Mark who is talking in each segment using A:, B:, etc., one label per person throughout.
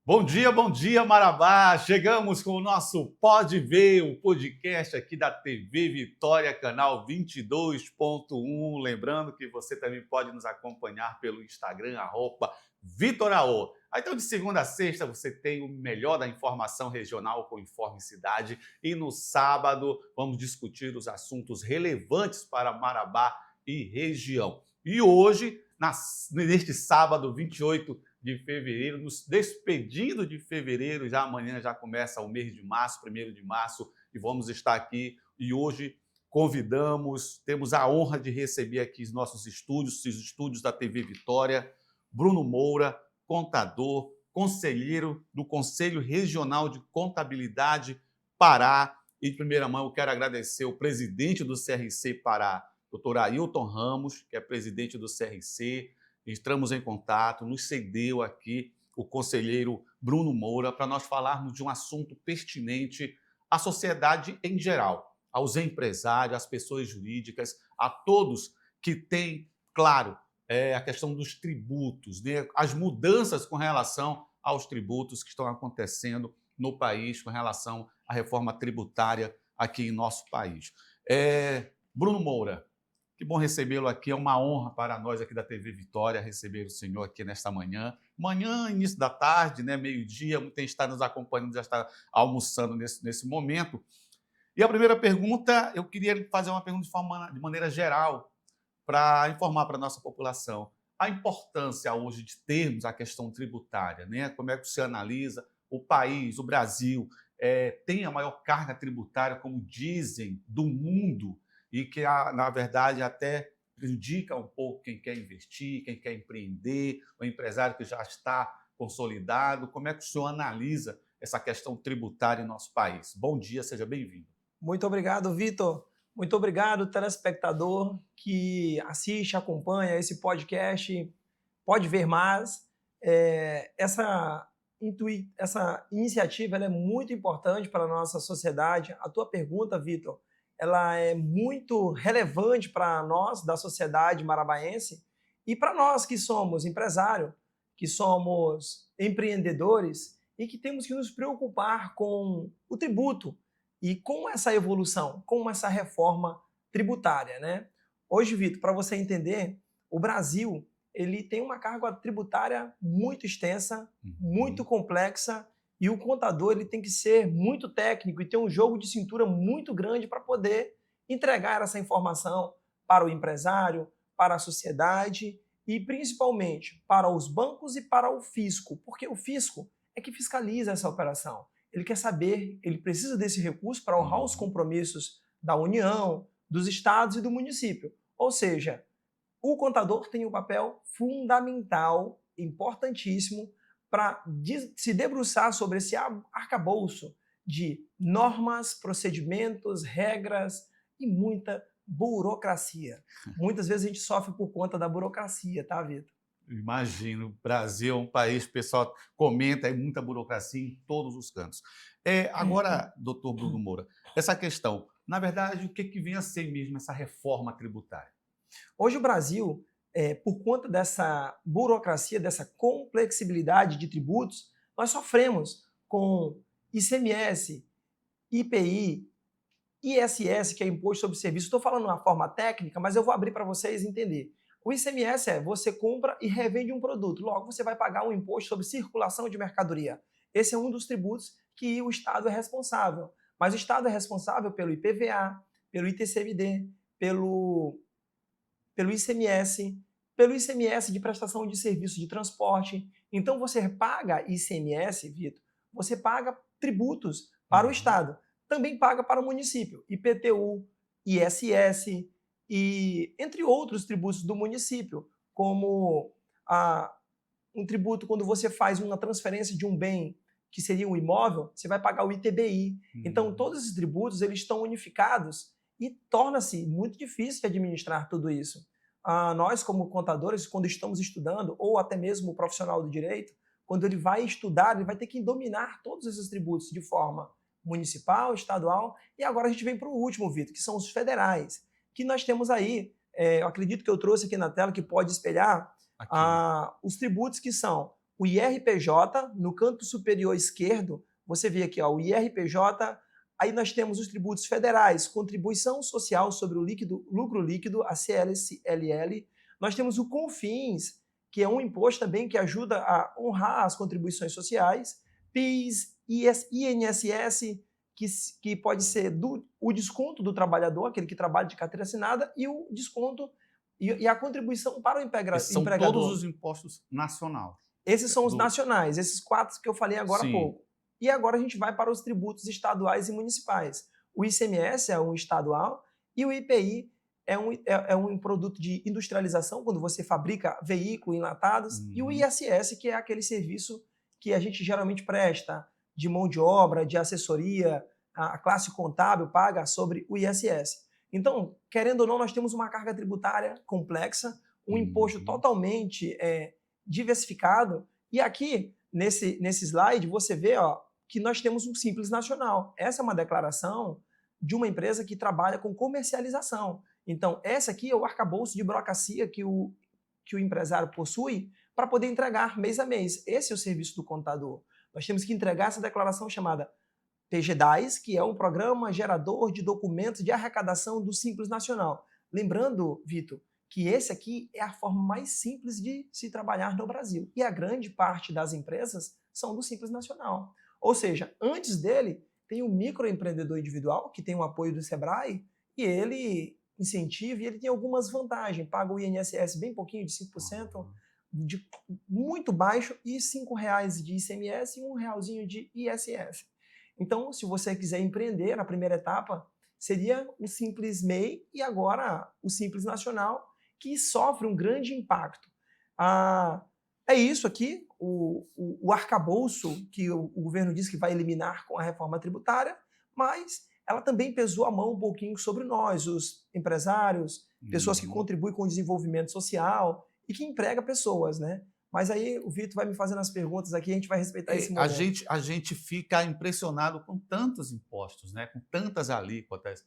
A: Bom dia, Marabá! Chegamos com o nosso Pode Ver, o podcast aqui da TV Vitória, canal 22.1. Lembrando que você também pode nos acompanhar pelo Instagram, @Vitoraô. Então, de segunda a sexta, você tem o melhor da informação regional com Informe Cidade. E no sábado, vamos discutir os assuntos relevantes para Marabá e região. E hoje, neste sábado, 28 de fevereiro, nos despedindo de fevereiro, já amanhã já começa o mês de março, 1º de março, e vamos estar aqui. E hoje temos a honra de receber aqui os nossos estúdios, os estúdios da TV Vitória, Bruno Moura, contador, conselheiro do Conselho Regional de Contabilidade Pará. E, de primeira mão, eu quero agradecer o presidente do CRC Pará, doutor Ailton Ramos, que é presidente do CRC. Entramos em contato, nos cedeu aqui o conselheiro Bruno Moura para nós falarmos de um assunto pertinente à sociedade em geral, aos empresários, às pessoas jurídicas, a todos que têm, claro, a questão dos tributos, né? As mudanças com relação aos tributos que estão acontecendo no país com relação à reforma tributária aqui em nosso país. Bruno Moura, que bom recebê-lo aqui, é uma honra para nós aqui da TV Vitória receber o senhor aqui nesta manhã. Manhã, início da tarde, né, meio-dia, muita gente está nos acompanhando, já está almoçando nesse momento. E a primeira pergunta, eu queria fazer uma pergunta de maneira geral, para informar para a nossa população a importância hoje de termos a questão tributária, né? Como é que você analisa o país, o Brasil, tem a maior carga tributária, como dizem, do mundo, e que, na verdade, até prejudica um pouco quem quer investir, quem quer empreender, o empresário que já está consolidado. Como é que o senhor analisa essa questão tributária em nosso país? Bom dia, seja bem-vindo.
B: Muito obrigado, Vitor. Muito obrigado, telespectador que assiste, acompanha esse podcast. Pode ver mais. Essa iniciativa ela é muito importante para a nossa sociedade. A tua pergunta, Vitor, ela é muito relevante para nós da sociedade marabaense e para nós que somos empresários, que somos empreendedores e que temos que nos preocupar com o tributo e com essa evolução, com essa reforma tributária, né? Hoje, Vitor, para você entender, o Brasil ele tem uma carga tributária muito extensa, muito complexa, e o contador ele tem que ser muito técnico e ter um jogo de cintura muito grande para poder entregar essa informação para o empresário, para a sociedade e principalmente para os bancos e para o fisco, porque o fisco é que fiscaliza essa operação. Ele quer saber, ele precisa desse recurso para honrar os compromissos da União, dos estados e do município. Ou seja, o contador tem um papel fundamental, importantíssimo, para se debruçar sobre esse arcabouço de normas, procedimentos, regras e muita burocracia. Muitas vezes a gente sofre por conta da burocracia, tá, Vitor?
A: Imagino, o Brasil é um país, o pessoal comenta, é muita burocracia em todos os cantos. Agora, doutor Bruno Moura, essa questão, na verdade, o que vem a ser mesmo essa reforma tributária?
B: Hoje o Brasil, por conta dessa burocracia, dessa complexibilidade de tributos, nós sofremos com ICMS, IPI, ISS, que é Imposto sobre Serviço. Estou falando de uma forma técnica, mas eu vou abrir para vocês entender. O ICMS é você compra e revende um produto, logo você vai pagar um imposto sobre circulação de mercadoria. Esse é um dos tributos que o Estado é responsável. Mas o Estado é responsável pelo IPVA, pelo ITCMD, pelo ICMS de prestação de serviço de transporte. Então você paga ICMS, Vitor, você paga tributos para o Estado, também paga para o município, IPTU, ISS e entre outros tributos do município, como um tributo quando você faz uma transferência de um bem que seria um imóvel, você vai pagar o ITBI. Então todos esses tributos eles estão unificados e torna-se muito difícil de administrar tudo isso. Nós, como contadores, quando estamos estudando, ou até mesmo o profissional do direito, quando ele vai estudar, ele vai ter que dominar todos esses tributos de forma municipal, estadual, e agora a gente vem para o último, Vitor, que são os federais, que nós temos aí, eu acredito que eu trouxe aqui na tela, que pode espelhar os tributos que são o IRPJ, no canto superior esquerdo, você vê aqui, ó, o IRPJ, aí nós temos os tributos federais, contribuição social sobre o lucro líquido, a CLL. Nós temos o CONFINS, que é um imposto também que ajuda a honrar as contribuições sociais, PIS, INSS, que pode ser o desconto do trabalhador, aquele que trabalha de carteira assinada, e o desconto e a contribuição para o empregador.
A: São todos os impostos nacionais.
B: Esses são os nacionais, esses 4 que eu falei agora há pouco. E agora a gente vai para os tributos estaduais e municipais. O ICMS é um estadual e o IPI é um produto de industrialização, quando você fabrica veículos enlatados, e o ISS, que é aquele serviço que a gente geralmente presta, de mão de obra, de assessoria, a classe contábil paga sobre o ISS. Então, querendo ou não, nós temos uma carga tributária complexa, um imposto totalmente diversificado, e aqui, nesse slide, você vê que nós temos um Simples Nacional. Essa é uma declaração de uma empresa que trabalha com comercialização. Então, essa aqui é o arcabouço de burocracia que o empresário possui para poder entregar mês a mês. Esse é o serviço do contador. Nós temos que entregar essa declaração chamada PGDAS, que é um programa gerador de documentos de arrecadação do Simples Nacional. Lembrando, Vitor, que esse aqui é a forma mais simples de se trabalhar no Brasil. E a grande parte das empresas são do Simples Nacional. Ou seja, antes dele, tem o microempreendedor individual, que tem o apoio do Sebrae, e ele incentiva e ele tem algumas vantagens. Paga o INSS bem pouquinho, de 5%, de muito baixo, e R$5 de ICMS e R$1 de ISS. Então, se você quiser empreender, na primeira etapa, seria o Simples MEI e agora o Simples Nacional, que sofre um grande impacto. É isso aqui, o arcabouço que o governo diz que vai eliminar com a reforma tributária, mas ela também pesou a mão um pouquinho sobre nós, os empresários, pessoas que contribuem com o desenvolvimento social e que emprega pessoas, né? Mas aí o Vitor vai me fazendo as perguntas aqui, a gente vai respeitar esse momento.
A: A gente fica impressionado com tantos impostos, né? Com tantas alíquotas,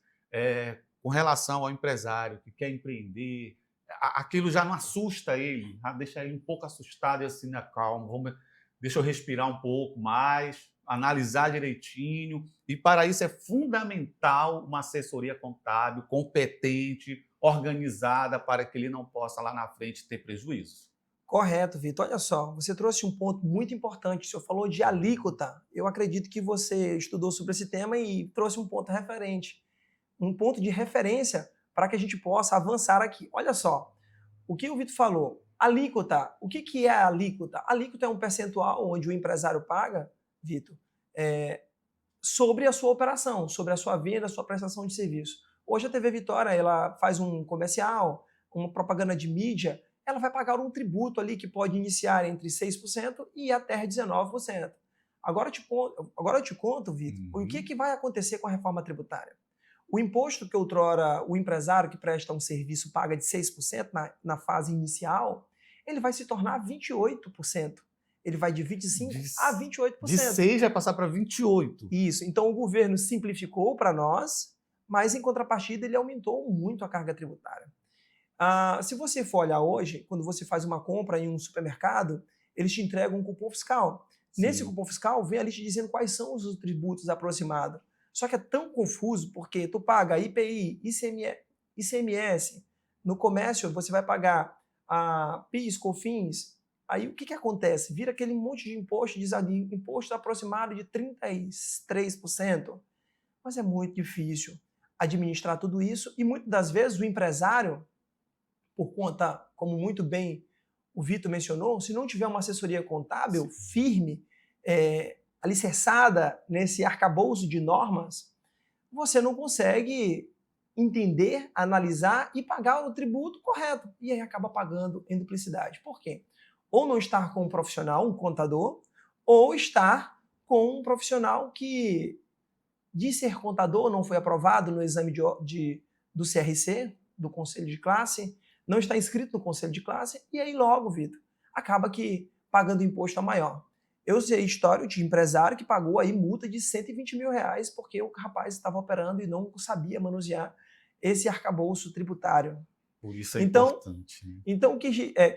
A: com relação ao empresário que quer empreender. Aquilo já não assusta ele, deixa ele um pouco assustado e assim, calma, deixa eu respirar um pouco mais, analisar direitinho. E para isso é fundamental uma assessoria contábil competente, organizada, para que ele não possa lá na frente ter prejuízos.
B: Correto, Vitor. Olha só, você trouxe um ponto muito importante. O senhor falou de alíquota. Eu acredito que você estudou sobre esse tema e trouxe um ponto referente, um ponto de referência para que a gente possa avançar aqui. Olha só, o que o Vitor falou. Alíquota. O que é a alíquota? A alíquota é um percentual onde o empresário paga, Vitor, sobre a sua operação, sobre a sua venda, a sua prestação de serviço. Hoje a TV Vitória ela faz um comercial, uma propaganda de mídia, ela vai pagar um tributo ali que pode iniciar entre 6% e até 19%. Agora eu te conto, Vitor, o que vai acontecer com a reforma tributária. O imposto que outrora o empresário que presta um serviço paga de 6% na fase inicial, ele vai se tornar 28%. Ele vai de 25% a 28%.
A: De 6% vai passar para 28%.
B: Isso. Então o governo simplificou para nós, mas em contrapartida ele aumentou muito a carga tributária. Se você for olhar hoje, quando você faz uma compra em um supermercado, eles te entregam um cupom fiscal. Sim. Nesse cupom fiscal vem ali te dizendo quais são os tributos aproximados. Só que é tão confuso porque tu paga IPI, ICMS, no comércio você vai pagar PIS, COFINS. Aí o que acontece? Vira aquele monte de imposto, diz ali, imposto aproximado de 33%. Mas é muito difícil administrar tudo isso e muitas das vezes o empresário, por conta, como muito bem o Vitor mencionou, se não tiver uma assessoria contábil firme, alicerçada nesse arcabouço de normas, você não consegue entender, analisar e pagar o tributo correto. E aí acaba pagando em duplicidade. Por quê? Ou não estar com um profissional, um contador, ou estar com um profissional que, de ser contador, não foi aprovado no exame do CRC, do Conselho de Classe, não está inscrito no Conselho de Classe, e aí logo, Vitor, acaba que pagando imposto a maior. Eu sei história de empresário que pagou aí multa de R$120 mil porque o rapaz estava operando e não sabia manusear esse arcabouço tributário.
A: Por isso é importante. Né?
B: Então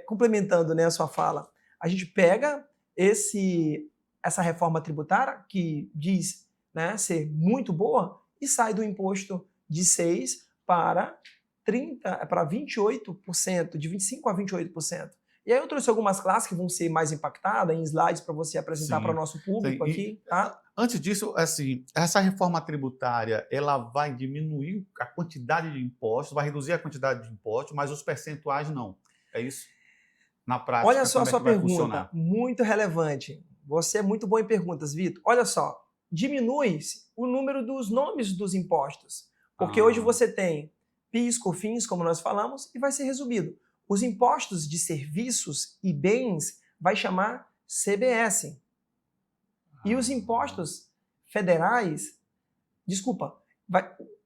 B: complementando, né, a sua fala, a gente pega essa reforma tributária, que diz, né, ser muito boa, e sai do imposto de 6% para 28%, de 25% a 28%. E aí eu trouxe algumas classes que vão ser mais impactadas em slides para você apresentar para o nosso público aqui. Tá?
A: Antes disso, assim, essa reforma tributária, ela vai diminuir a quantidade de impostos, vai reduzir a quantidade de impostos, mas os percentuais não. É isso? Na prática,
B: olha só a
A: como é
B: sua
A: que vai
B: pergunta,
A: funcionar?
B: muito relevante. Você é muito bom em perguntas, Vitor. Olha só, diminui o número dos nomes dos impostos. Porque hoje você tem PIS, COFINS, como nós falamos, e vai ser resumido. Os impostos de serviços e bens vai chamar CBS. E os impostos federais,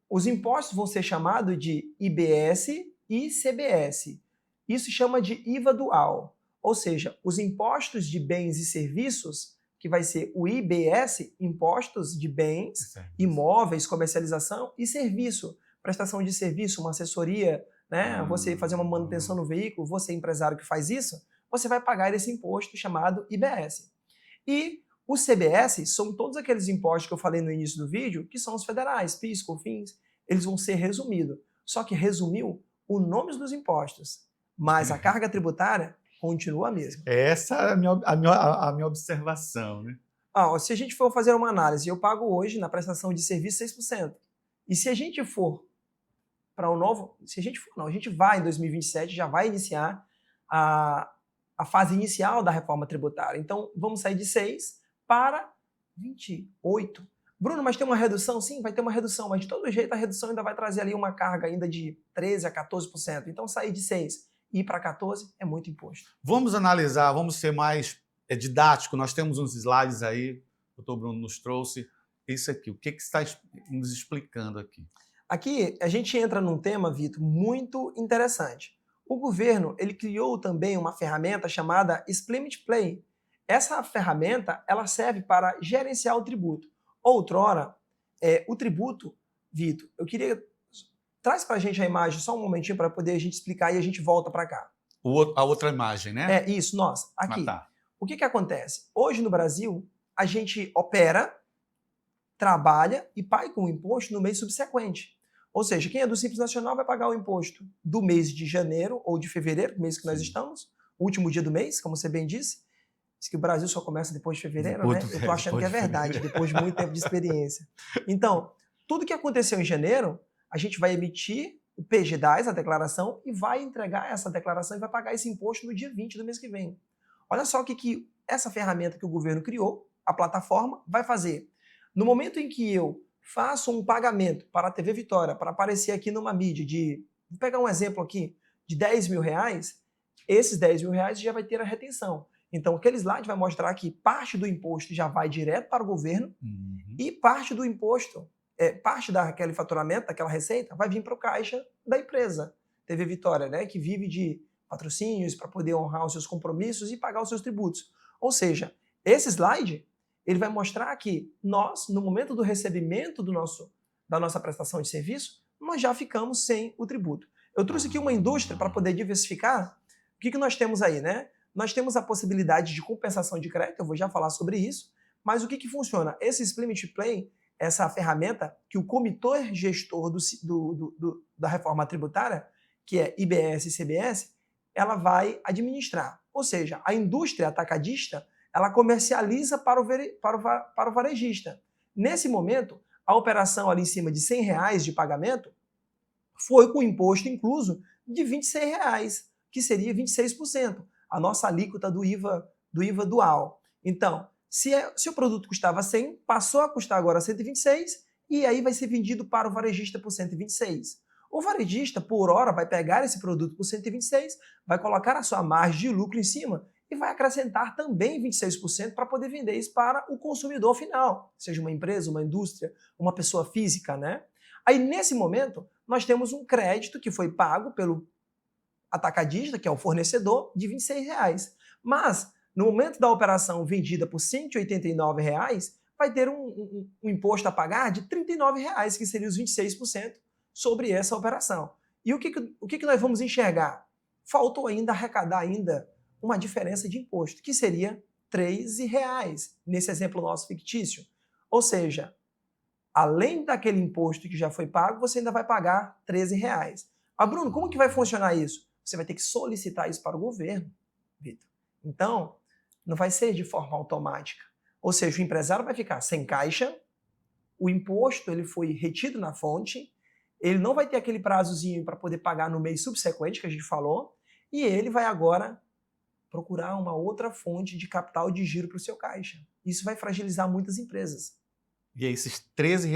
B: os impostos vão ser chamados de IBS e CBS. Isso chama de IVA dual. Ou seja, os impostos de bens e serviços, que vai ser o IBS, impostos de bens, imóveis, comercialização e serviço. Prestação de serviço, uma assessoria, né? Você fazer uma manutenção no veículo, você empresário que faz isso, você vai pagar esse imposto chamado IBS. E o CBS são todos aqueles impostos que eu falei no início do vídeo, que são os federais, PIS, COFINS, eles vão ser resumidos. Só que resumiu o nome dos impostos, mas a carga tributária continua a mesma.
A: Essa é a minha observação, né?
B: Se a gente for fazer uma análise, eu pago hoje na prestação de serviço 6%. E se a gente for para o novo, a gente vai em 2027, já vai iniciar a fase inicial da reforma tributária. Então, vamos sair de 6 para 28. Bruno, mas tem uma redução? Sim, vai ter uma redução, mas de todo jeito a redução ainda vai trazer ali uma carga ainda de 13% a 14%. Então, sair de 6 e ir para 14 é muito imposto.
A: Vamos analisar, vamos ser mais didático. Nós temos uns slides aí, o doutor Bruno nos trouxe. Isso aqui, o que está nos explicando aqui?
B: Aqui a gente entra num tema, Vitor, muito interessante. O governo ele criou também uma ferramenta chamada Splimit Play. Essa ferramenta ela serve para gerenciar o tributo. Outrora, o tributo, Vitor, eu queria... Traz para a gente a imagem só um momentinho para poder a gente explicar e a gente volta para cá.
A: A outra imagem, né?
B: Isso, nós. Aqui.
A: Tá.
B: O que acontece? Hoje no Brasil, a gente opera, trabalha e paga o imposto no mês subsequente. Ou seja, quem é do Simples Nacional vai pagar o imposto do mês de janeiro ou de fevereiro, mês que nós estamos, o último dia do mês, como você bem disse. Diz que o Brasil só começa depois de fevereiro, né? Eu tô achando que é verdade, depois de muito tempo de experiência. Então, tudo que aconteceu em janeiro, a gente vai emitir o PG-10, a declaração, e vai entregar essa declaração e vai pagar esse imposto no dia 20 do mês que vem. Olha só o que essa ferramenta que o governo criou, a plataforma, vai fazer. No momento em que eu faço um pagamento para a TV Vitória, para aparecer aqui numa mídia vou pegar um exemplo aqui, de 10 mil reais, esses 10 mil reais já vai ter a retenção. Então, aquele slide vai mostrar que parte do imposto já vai direto para o governo e parte do imposto, parte daquele faturamento, daquela receita, vai vir para o caixa da empresa, TV Vitória, né, que vive de patrocínios para poder honrar os seus compromissos e pagar os seus tributos. Ou seja, esse slide ele vai mostrar que nós, no momento do recebimento da nossa prestação de serviço, nós já ficamos sem o tributo. Eu trouxe aqui uma indústria para poder diversificar. O que nós temos aí, né? Nós temos a possibilidade de compensação de crédito, eu vou já falar sobre isso, mas o que funciona? Esse Splimit Play, essa ferramenta que o comitê gestor da reforma tributária, que é IBS e CBS, ela vai administrar. Ou seja, a indústria atacadista, ela comercializa para o varejista. Nesse momento, a operação ali em cima de R$100 de pagamento foi com imposto incluso de R$26, que seria 26%, a nossa alíquota do IVA dual. Então, se o produto custava 100, passou a custar agora 126 e aí vai ser vendido para o varejista por 126. O varejista, por hora, vai pegar esse produto por 126, vai colocar a sua margem de lucro em cima e vai acrescentar também 26% para poder vender isso para o consumidor final, seja uma empresa, uma indústria, uma pessoa física, né? Aí, nesse momento, nós temos um crédito que foi pago pelo atacadista, que é o fornecedor, de R$26. Mas, no momento da operação vendida por R$189, vai ter um imposto a pagar de R$39, que seria os 26% sobre essa operação. E o que nós vamos enxergar? Faltou ainda arrecadar uma diferença de imposto, que seria R$ 13, nesse exemplo nosso fictício. Ou seja, além daquele imposto que já foi pago, você ainda vai pagar R$ 13. Ah, Bruno, como que vai funcionar isso? Você vai ter que solicitar isso para o governo, Vitor. Então, não vai ser de forma automática. Ou seja, o empresário vai ficar sem caixa, o imposto ele foi retido na fonte, ele não vai ter aquele prazozinho para poder pagar no mês subsequente que a gente falou, e ele vai agora procurar uma outra fonte de capital de giro para o seu caixa. Isso vai fragilizar muitas empresas.
A: E esses R$ 13,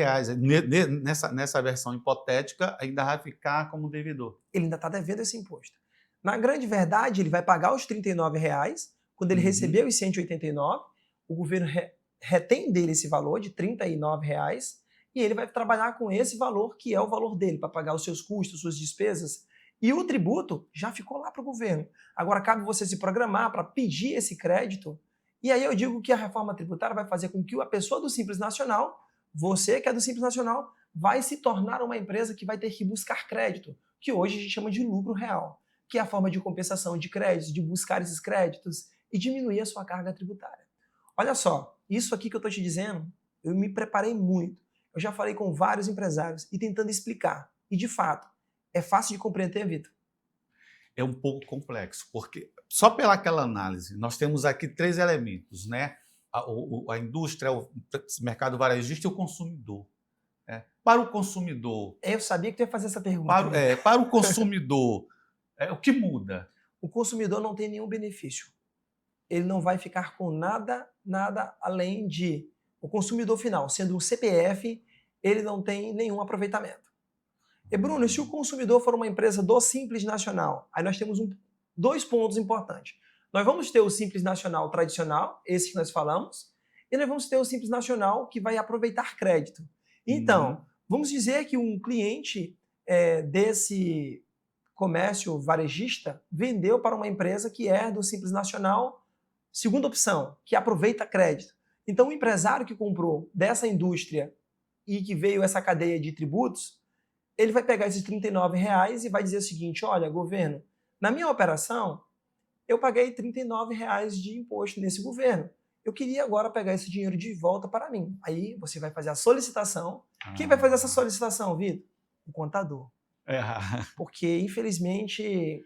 A: nessa versão hipotética, ainda vai ficar como devedor.
B: Ele ainda está devendo esse imposto. Na grande verdade, ele vai pagar os R$ 39, quando ele receber os 189, o governo retém dele esse valor de R$ 39, e ele vai trabalhar com esse valor, que é o valor dele, para pagar os seus custos, suas despesas. E o tributo já ficou lá para o governo. Agora cabe você se programar para pedir esse crédito. E aí eu digo que a reforma tributária vai fazer com que a pessoa do Simples Nacional, você que é do Simples Nacional, vai se tornar uma empresa que vai ter que buscar crédito, que hoje a gente chama de lucro real, que é a forma de compensação de créditos, de buscar esses créditos e diminuir a sua carga tributária. Olha só, isso aqui que eu estou te dizendo, eu me preparei muito. Eu já falei com vários empresários e tentando explicar. E, de fato, é fácil de compreender, Vitor?
A: É um pouco complexo, porque só pelaquela análise, nós temos aqui 3 elementos, né? A indústria, o mercado varejista e o consumidor. Para o consumidor...
B: Eu sabia que tu ia fazer essa pergunta.
A: Para o consumidor, o que muda?
B: O consumidor não tem nenhum benefício. Ele não vai ficar com nada além de... O consumidor final, sendo um CPF, ele não tem nenhum aproveitamento. E Bruno, e se o consumidor for uma empresa do Simples Nacional? Aí nós temos 2 pontos importantes. Nós vamos ter o Simples Nacional tradicional, esse que nós falamos, e nós vamos ter o Simples Nacional que vai aproveitar crédito. Então, vamos dizer que um cliente desse comércio varejista vendeu para uma empresa que é do Simples Nacional, segunda opção, que aproveita crédito. Então, o empresário que comprou dessa indústria e que veio essa cadeia de tributos, ele vai pegar esses R$ 39 e vai dizer o seguinte: olha, governo, na minha operação, eu paguei R$ 39 de imposto nesse governo. Eu queria agora pegar esse dinheiro de volta para mim. Aí você vai fazer a solicitação. Quem vai fazer essa solicitação, Vitor? O contador. Porque, infelizmente,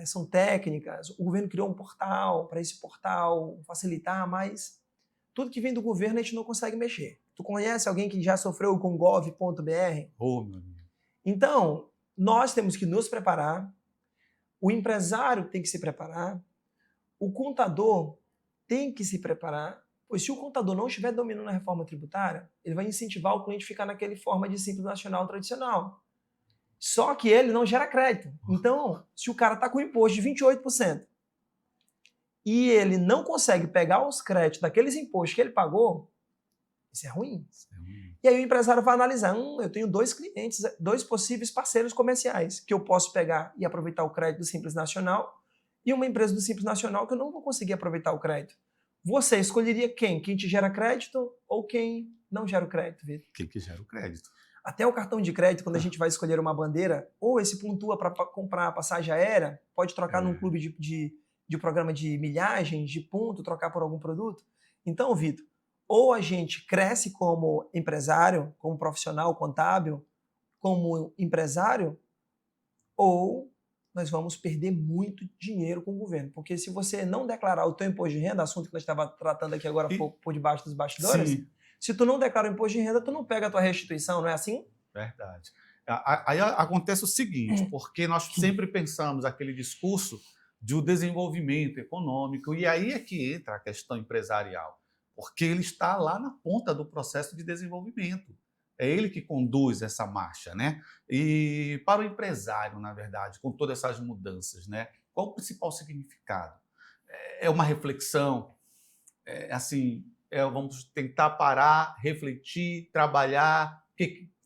B: são técnicas. O governo criou um portal para esse portal facilitar, mas tudo que vem do governo a gente não consegue mexer. Tu conhece alguém que já sofreu com gov.br?
A: Oh, meu Deus.
B: Então, nós temos que nos preparar, o empresário tem que se preparar, o contador tem que se preparar, pois se o contador não estiver dominando a reforma tributária, ele vai incentivar o cliente a ficar naquele forma de Simples Nacional tradicional. Só que ele não gera crédito. Então, se o cara está com imposto de 28%, e ele não consegue pegar os créditos daqueles impostos que ele pagou, isso é ruim. E aí o empresário vai analisar, eu tenho 2 clientes, 2 possíveis parceiros comerciais que eu posso pegar e aproveitar o crédito do Simples Nacional e uma empresa do Simples Nacional que eu não vou conseguir aproveitar o crédito. Você escolheria quem? Quem te gera crédito ou quem não gera o crédito, Vitor?
A: Quem que gera o crédito.
B: Até o cartão de crédito, quando a gente vai escolher uma bandeira, ou esse pontua para comprar passagem aérea, pode trocar num clube de programa de milhagens, de ponto, trocar por algum produto. Então, Vitor, ou a gente cresce como empresário, como profissional contábil, como empresário, ou nós vamos perder muito dinheiro com o governo. Porque se você não declarar o teu imposto de renda, assunto que nós estávamos tratando aqui agora por debaixo dos bastidores, sim, se tu não declara o imposto de renda, tu não pega a tua restituição, não é assim?
A: Verdade. Aí acontece o seguinte, porque nós sempre pensamos aquele discurso de desenvolvimento econômico, e aí é que entra a questão empresarial, porque ele está lá na ponta do processo de desenvolvimento. É ele que conduz essa marcha, né? E para o empresário, na verdade, com todas essas mudanças, né? Qual o principal significado? É uma reflexão, vamos tentar parar, refletir, trabalhar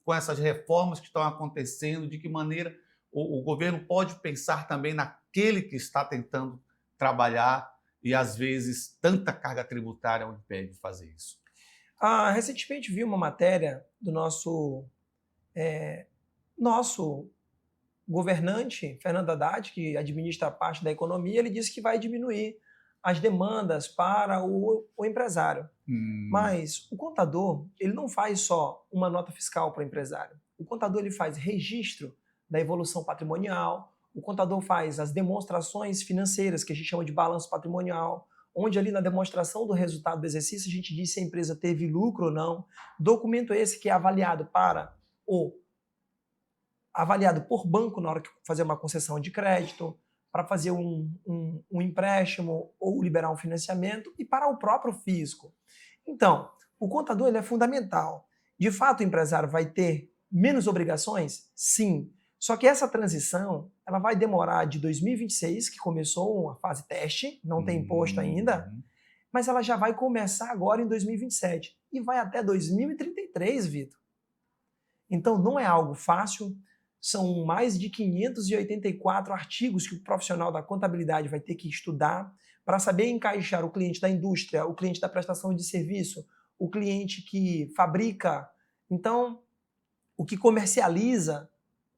A: com essas reformas que estão acontecendo, de que maneira o governo pode pensar também naquele que está tentando trabalhar e, às vezes, tanta carga tributária o impede de fazer isso.
B: Recentemente vi uma matéria do nosso governante, Fernando Haddad, que administra a parte da economia. Ele disse que vai diminuir as demandas para o empresário. Mas o contador, ele não faz só uma nota fiscal para o empresário. O contador ele faz registro da evolução patrimonial, o contador faz as demonstrações financeiras, que a gente chama de balanço patrimonial, onde ali na demonstração do resultado do exercício a gente diz se a empresa teve lucro ou não. Documento esse que é avaliado por banco na hora que fazer uma concessão de crédito, para fazer um empréstimo ou liberar um financiamento e para o próprio fisco. Então, o contador ele é fundamental. De fato, o empresário vai ter menos obrigações? Sim. Só que essa transição ela vai demorar de 2026, que começou a fase teste, não tem imposto ainda, mas ela já vai começar agora em 2027 e vai até 2033, Vitor. Então não é algo fácil, são mais de 584 artigos que o profissional da contabilidade vai ter que estudar para saber encaixar o cliente da indústria, o cliente da prestação de serviço, o cliente que fabrica, então o que comercializa.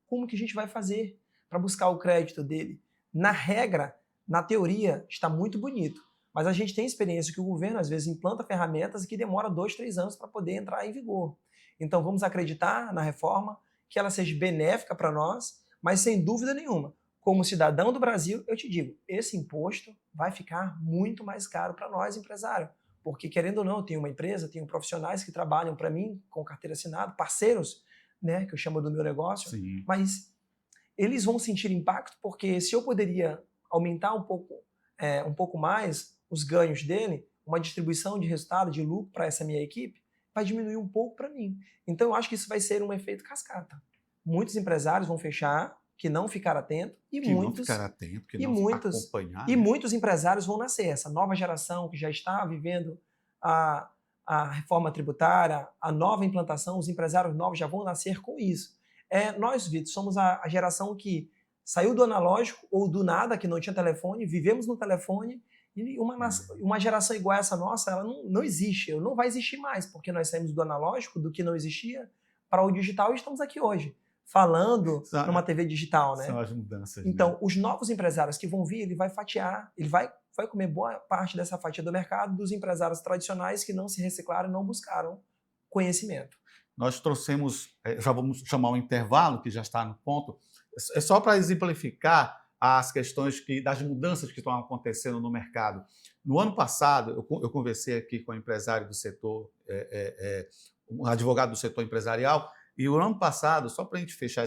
B: Como que a gente vai fazer para buscar o crédito dele? Na regra, na teoria, está muito bonito, mas a gente tem experiência que o governo às vezes implanta ferramentas que demora 2, 3 anos para poder entrar em vigor. Então vamos acreditar na reforma, que ela seja benéfica para nós, mas sem dúvida nenhuma, como cidadão do Brasil, eu te digo, esse imposto vai ficar muito mais caro para nós, empresário, porque querendo ou não, eu tenho uma empresa, tenho profissionais que trabalham para mim com carteira assinada, parceiros, né, que eu chamo do meu negócio,
A: Sim.
B: Mas eles vão sentir impacto porque se eu poderia aumentar um pouco mais os ganhos dele, uma distribuição de resultado, de lucro para essa minha equipe, vai diminuir um pouco para mim. Então eu acho que isso vai ser um efeito cascata. Muitos empresários vão fechar, que não ficaram atentos, e muitos empresários vão nascer. Essa nova geração que já está vivendo a reforma tributária, a nova implantação, os empresários novos já vão nascer com isso. Nós, Vitor, somos a geração que saiu do analógico ou do nada, que não tinha telefone, vivemos no telefone, e uma geração igual a essa nossa, ela não existe, não vai existir mais, porque nós saímos do analógico, do que não existia, para o digital e estamos aqui hoje, falando numa TV digital, né?
A: São as mudanças.
B: Então,
A: né?
B: Os novos empresários que vão vir, ele vai fatiar, ele vai comer boa parte dessa fatia do mercado dos empresários tradicionais que não se reciclaram e não buscaram conhecimento.
A: Nós trouxemos, já vamos chamar um intervalo, que já está no ponto, é só para exemplificar as questões das mudanças que estão acontecendo no mercado. No ano passado, eu conversei aqui com um empresário do setor, um advogado do setor empresarial, e o ano passado, só para a gente fechar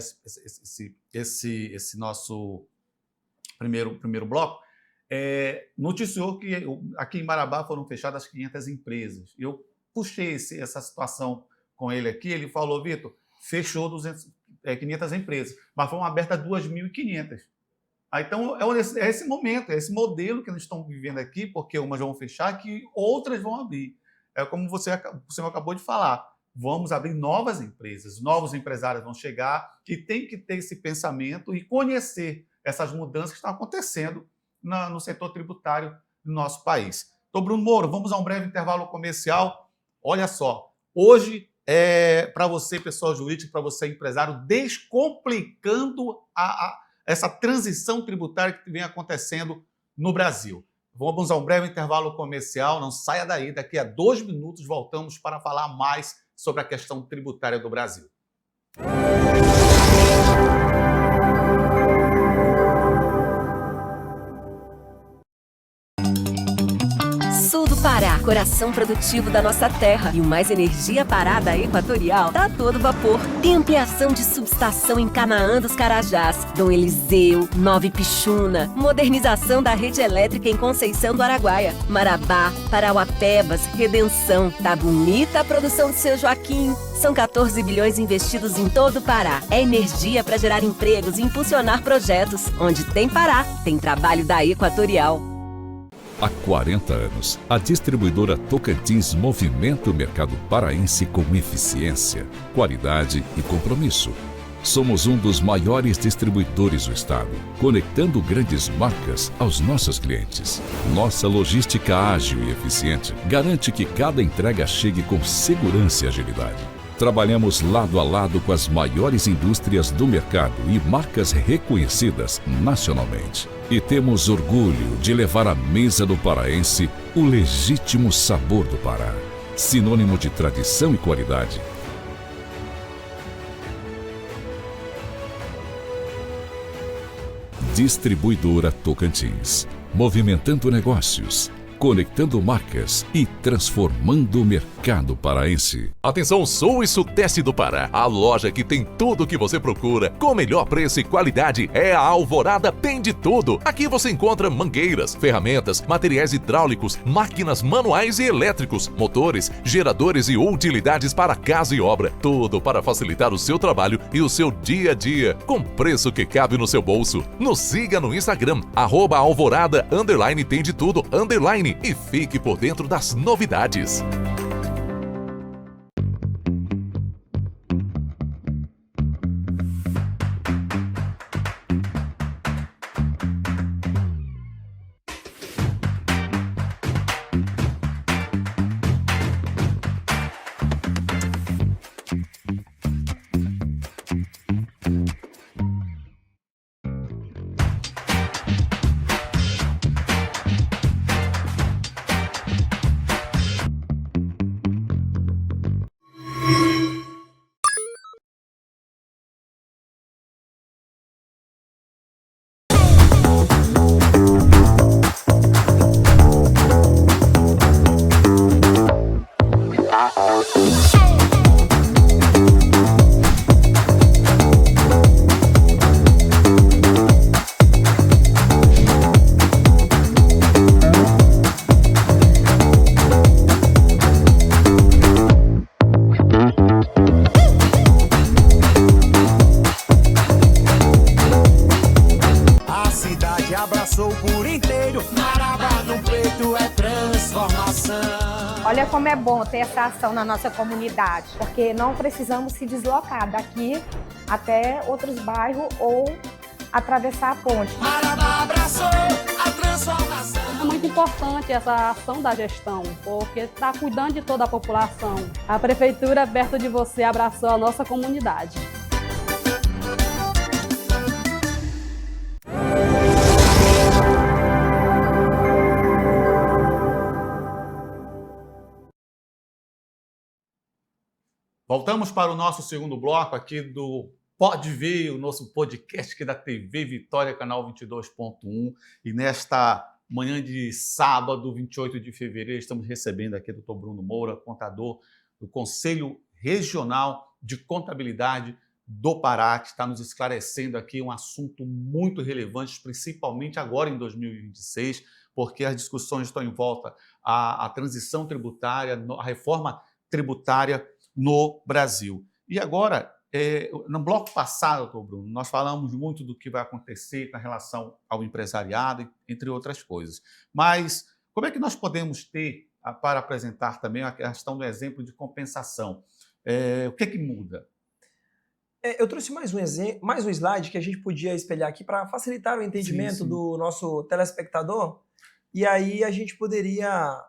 A: esse nosso primeiro bloco, noticiou que aqui em Marabá foram fechadas 500 empresas. Eu puxei essa situação com ele aqui, ele falou, Vitor, fechou 500 empresas, mas foram abertas 2.500. Então, é esse momento, é esse modelo que nós estamos vivendo aqui, porque umas vão fechar, que outras vão abrir. É como você acabou de falar, vamos abrir novas empresas, novos empresários vão chegar, que tem que ter esse pensamento e conhecer essas mudanças que estão acontecendo no setor tributário do nosso país. Então, Bruno Moro, vamos a um breve intervalo comercial. Olha só, hoje para você, pessoa jurídica, para você, empresário, descomplicando essa transição tributária que vem acontecendo no Brasil. Vamos a um breve intervalo comercial, não saia daí, daqui a 2 minutos voltamos para falar mais sobre a questão tributária do Brasil.
C: Pará, coração produtivo da nossa terra e o Mais Energia Pará da Equatorial tá a todo vapor. Tem ampliação de subestação em Canaã dos Carajás, Dom Eliseu, Nova Ipixuna, modernização da rede elétrica em Conceição do Araguaia, Marabá, Parauapebas, Redenção. Tá bonita a produção de seu Joaquim. São 14 bilhões investidos em todo o Pará. É energia para gerar empregos e impulsionar projetos. Onde tem Pará, tem trabalho da Equatorial.
D: Há 40 anos, a distribuidora Tocantins movimenta o mercado paraense com eficiência, qualidade e compromisso. Somos um dos maiores distribuidores do estado, conectando grandes marcas aos nossos clientes. Nossa logística ágil e eficiente garante que cada entrega chegue com segurança e agilidade. Trabalhamos lado a lado com as maiores indústrias do mercado e marcas reconhecidas nacionalmente. E temos orgulho de levar à mesa do paraense o legítimo sabor do Pará, sinônimo de tradição e qualidade. Distribuidora Tocantins, movimentando negócios, conectando marcas e transformando o mercado paraense.
E: Atenção sul e sudeste do Pará. A loja que tem tudo o que você procura, com melhor preço e qualidade, é a Alvorada Tem de Tudo. Aqui você encontra mangueiras, ferramentas, materiais hidráulicos, máquinas manuais e elétricos, motores, geradores e utilidades para casa e obra. Tudo para facilitar o seu trabalho e o seu dia a dia, com preço que cabe no seu bolso. Nos siga no Instagram, @alvorada_tem de tudo_ e fique por dentro das novidades.
F: Abraçou por inteiro, Marabá no peito é transformação.
G: Olha como é bom ter essa ação na nossa comunidade, porque não precisamos se deslocar daqui até outros bairros ou atravessar a ponte.
F: Marabá abraçou a transformação.
H: É muito importante essa ação da gestão, porque está cuidando de toda a população. A prefeitura, perto de você, abraçou a nossa comunidade.
A: Voltamos para o nosso segundo bloco aqui do Pode Ver, o nosso podcast aqui da TV Vitória, canal 22.1. E nesta manhã de sábado, 28 de fevereiro, estamos recebendo aqui o Dr. Bruno Moura, contador do Conselho Regional de Contabilidade do Pará, que está nos esclarecendo aqui um assunto muito relevante, principalmente agora em 2026, porque as discussões estão em volta à transição tributária, à reforma tributária no Brasil. E agora, no bloco passado, doutor Bruno, nós falamos muito do que vai acontecer com relação ao empresariado, entre outras coisas. Mas como é que nós podemos ter, para apresentar também a questão do exemplo de compensação? O que é que muda?
B: Eu trouxe mais um slide que a gente podia espelhar aqui para facilitar o entendimento do nosso telespectador, e aí a gente poderia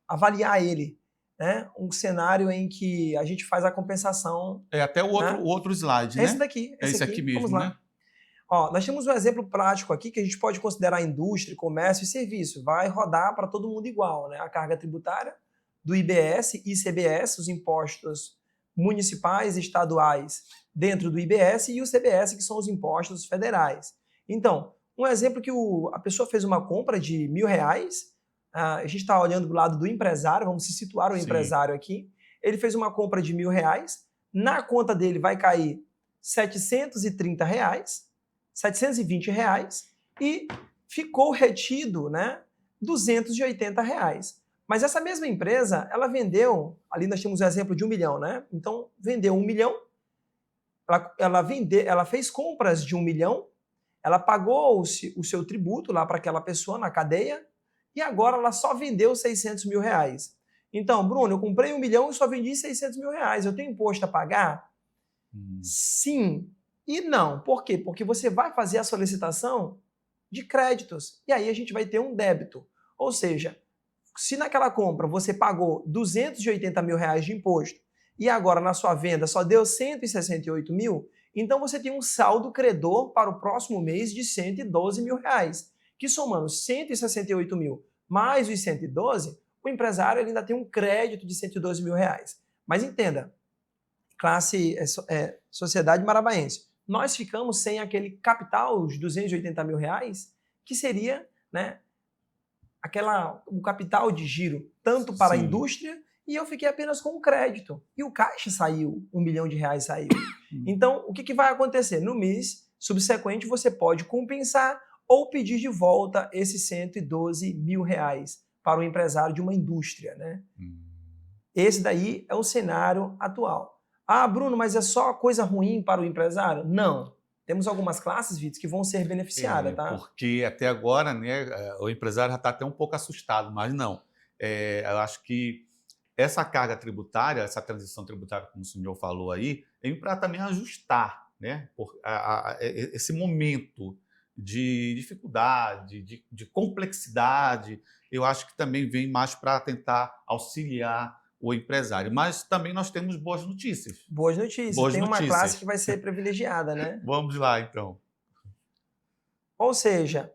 B: avaliar ele. Né? Um cenário em que a gente faz a compensação.
A: Até o outro slide, né?
B: Esse daqui.
A: Esse aqui mesmo,
B: vamos lá.
A: né?
B: Ó, nós temos um exemplo prático aqui que a gente pode considerar indústria, comércio e serviço. Vai rodar para todo mundo igual, né? A carga tributária do IBS, ICBS, os impostos municipais e estaduais dentro do IBS, e o CBS, que são os impostos federais. Então, um exemplo que a pessoa fez uma compra de R$1.000, a gente está olhando do lado do empresário, vamos se situar o empresário aqui. Ele fez uma compra de R$1.000, na conta dele vai cair R$730, R$720, e ficou retido, né, R$280. Mas essa mesma empresa, ela vendeu, ali nós temos um exemplo de 1 milhão, né? Então, vendeu 1 milhão, ela fez compras de 1 milhão, ela pagou o seu tributo lá para aquela pessoa na cadeia, e agora ela só vendeu R$600 mil. Então, Bruno, eu comprei 1 milhão e só vendi R$600 mil. Eu tenho imposto a pagar? Sim e não. Por quê? Porque você vai fazer a solicitação de créditos. E aí a gente vai ter um débito. Ou seja, se naquela compra você pagou R$280 mil de imposto e agora na sua venda só deu 168 mil, então você tem um saldo credor para o próximo mês de 112 mil reais, que somando 168 mil mais os 112, o empresário ele ainda tem um crédito de 112 mil reais. Mas entenda, sociedade marabaense, nós ficamos sem aquele capital de 280 mil reais, que seria, né, o capital de giro, tanto para a indústria, e eu fiquei apenas com o crédito. E o caixa saiu, R$1 milhão saiu. Então, o que vai acontecer? No mês subsequente, você pode compensar ou pedir de volta esses 112 mil reais para o empresário de uma indústria, né? Esse daí é o cenário atual. Ah, Bruno, mas é só coisa ruim para o empresário? Não. Temos algumas classes, Vitor, que vão ser beneficiadas, tá?
A: Porque até agora, né, o empresário já está até um pouco assustado, mas não. Eu acho que essa carga tributária, essa transição tributária, como o senhor falou aí, é para também ajustar, né, esse momento de dificuldade, de complexidade. Eu acho que também vem mais para tentar auxiliar o empresário. Mas também nós temos boas notícias.
B: Boas notícias. Tem uma classe que vai ser privilegiada, né?
A: Vamos lá, então.
B: Ou seja,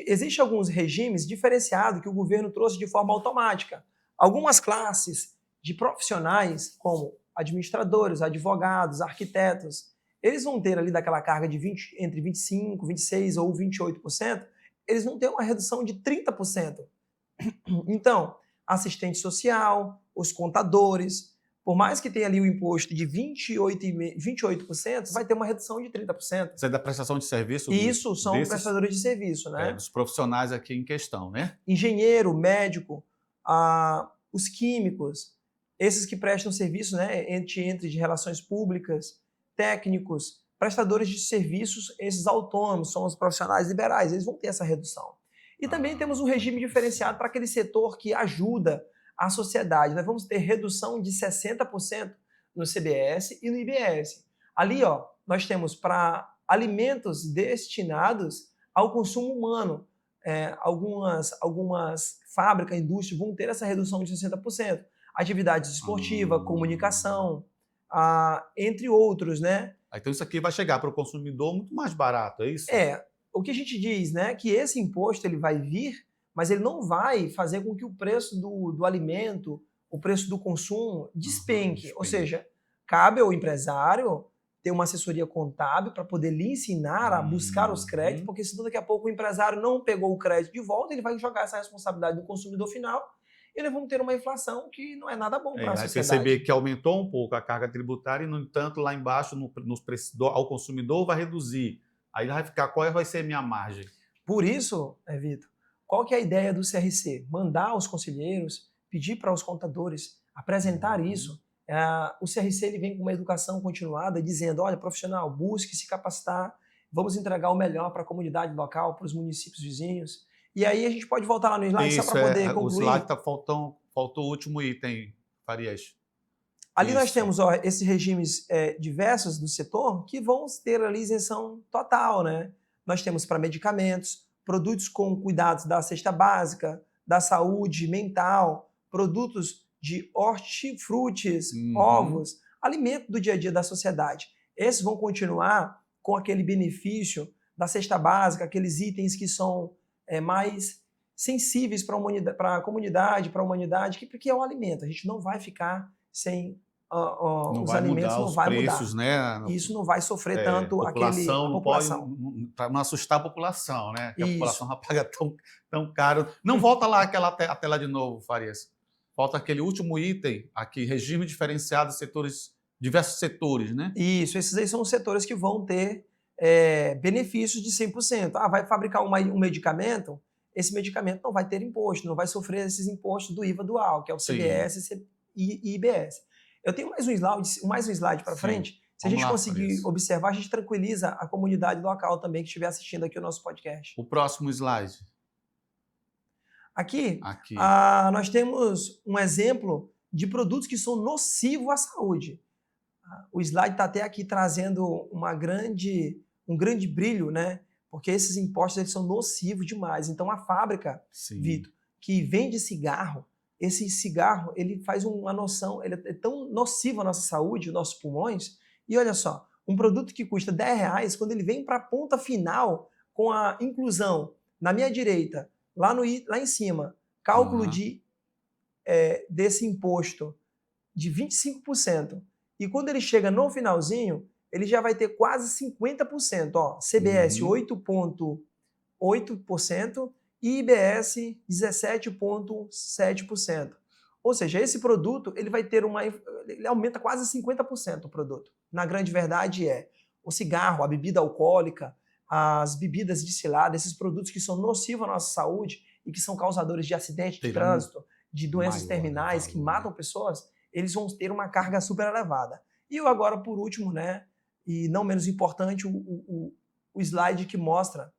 B: existem alguns regimes diferenciados que o governo trouxe de forma automática. Algumas classes de profissionais, como administradores, advogados, arquitetos, eles vão ter ali daquela carga de entre 25%, 26% ou 28%, eles vão ter uma redução de 30%. Então, assistente social, os contadores, por mais que tenha ali o imposto de 28%, vai ter uma redução de 30%.
A: Isso é da prestação de serviço?
B: Isso, são prestadores de serviço, né?
A: Dos profissionais aqui em questão, né?
B: Engenheiro, médico, os químicos, esses que prestam serviço, né, entre de relações públicas, técnicos, prestadores de serviços, esses autônomos, são os profissionais liberais, eles vão ter essa redução. E também temos um regime diferenciado para aquele setor que ajuda a sociedade. Nós vamos ter redução de 60% no CBS e no IBS. Ali, ó, nós temos para alimentos destinados ao consumo humano. Algumas fábricas, indústrias vão ter essa redução de 60%. Atividades esportivas, comunicação, entre outros, né?
A: Então isso aqui vai chegar para o consumidor muito mais barato, é isso?
B: O que a gente diz, né, que esse imposto ele vai vir, mas ele não vai fazer com que o preço do alimento, o preço do consumo despenque. Ou seja, cabe ao empresário ter uma assessoria contábil para poder lhe ensinar a buscar os créditos, porque senão daqui a pouco o empresário não pegou o crédito de volta, ele vai jogar essa responsabilidade no consumidor final e nós vamos ter uma inflação que não é nada bom para a sociedade.
A: Vai perceber que aumentou um pouco a carga tributária e, no entanto, lá embaixo, nos preços ao consumidor, vai reduzir. Aí vai ficar, qual vai ser a minha margem?
B: Por isso, Vitor, qual que é a ideia do CRC? Mandar aos conselheiros, pedir para os contadores apresentar isso. O CRC ele vem com uma educação continuada, dizendo, olha, profissional, busque se capacitar, vamos entregar o melhor para a comunidade local, para os municípios vizinhos. E aí a gente pode voltar lá no slide só para poder concluir.
A: O slide faltou o último item, Farias.
B: Ali nós temos esses regimes diversos do setor que vão ter ali isenção total, né? Nós temos para medicamentos, produtos com cuidados da cesta básica, da saúde mental, produtos de hortifrutis, ovos, alimento do dia a dia da sociedade. Esses vão continuar com aquele benefício da cesta básica, aqueles itens que são mais sensíveis para a comunidade, para a humanidade, porque é o alimento. A gente não vai ficar sem os alimentos, não vai
A: preços,
B: mudar.
A: Né?
B: Isso não vai sofrer tanto a população.
A: Para não assustar a população, né? Que a população vai pagar tão caro. Não volta lá a tela de novo, Farias. Falta aquele último item aqui, regime diferenciado de setores, diversos setores, né?
B: Isso, esses aí são os setores que vão ter benefícios de 100%. Vai fabricar um medicamento, esse medicamento não vai ter imposto, não vai sofrer esses impostos do IVA dual, que é o CBS e IBS. Eu tenho mais um slide para frente. Se a gente conseguir observar, a gente tranquiliza a comunidade local também que estiver assistindo aqui o nosso podcast.
A: O próximo slide.
B: Aqui. Nós temos um exemplo de produtos que são nocivos à saúde. O slide está até aqui trazendo um grande brilho, né? Porque esses impostos eles são nocivos demais. Então, a fábrica, Vitor, que vende cigarro, esse cigarro, ele faz uma noção, ele é tão nocivo à nossa saúde, aos nossos pulmões, e olha só, um produto que custa R$10, quando ele vem para a ponta final, com a inclusão, na minha direita, lá em cima, cálculo desse imposto de 25%, e quando ele chega no finalzinho, ele já vai ter quase 50%, ó, CBS 8,8% e IBS 17,7%. Ou seja, esse produto ele vai ter ele aumenta quase 50% o produto. Na grande verdade o cigarro, a bebida alcoólica, as bebidas destiladas, esses produtos que são nocivos à nossa saúde e que são causadores de acidente de trânsito, de doenças terminais que matam pessoas, eles vão ter uma carga super elevada. E agora, por último, né, e não menos importante, o slide que mostra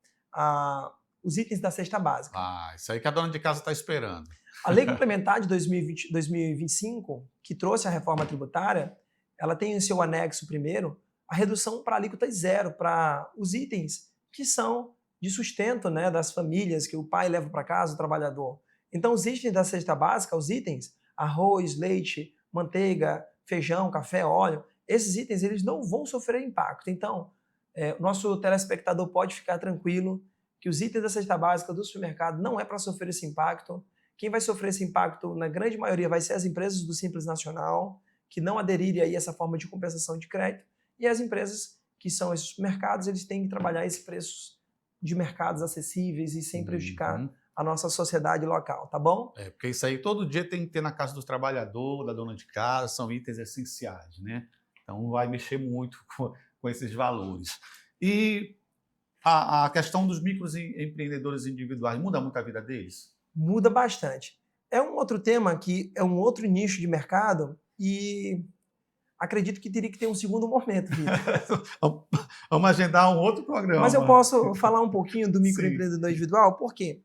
B: os itens da cesta básica.
A: Isso aí que a dona de casa está esperando.
B: A Lei Complementar de 2025, que trouxe a reforma tributária, ela tem em seu anexo primeiro a redução para alíquota zero para os itens que são de sustento, né, das famílias, que o pai leva para casa, o trabalhador. Então, os itens da cesta básica, os itens arroz, leite, manteiga, feijão, café, óleo, esses itens eles não vão sofrer impacto. Então, o nosso telespectador pode ficar tranquilo que os itens da cesta básica do supermercado não é para sofrer esse impacto. Quem vai sofrer esse impacto, na grande maioria, vai ser as empresas do Simples Nacional, que não aderirem aí a essa forma de compensação de crédito, e as empresas que são esses supermercados, eles têm que trabalhar esses preços de mercados acessíveis e sem prejudicar a nossa sociedade local, tá bom?
A: Porque isso aí todo dia tem que ter na casa do trabalhador, da dona de casa, são itens essenciais, né? Então vai mexer muito com esses valores. E a questão dos microempreendedores individuais muda muito a vida deles?
B: Muda bastante. É um outro tema que é um outro nicho de mercado e acredito que teria que ter um segundo momento, Vitor.
A: Vamos agendar um outro programa.
B: Mas eu posso falar um pouquinho do microempreendedor individual, por quê?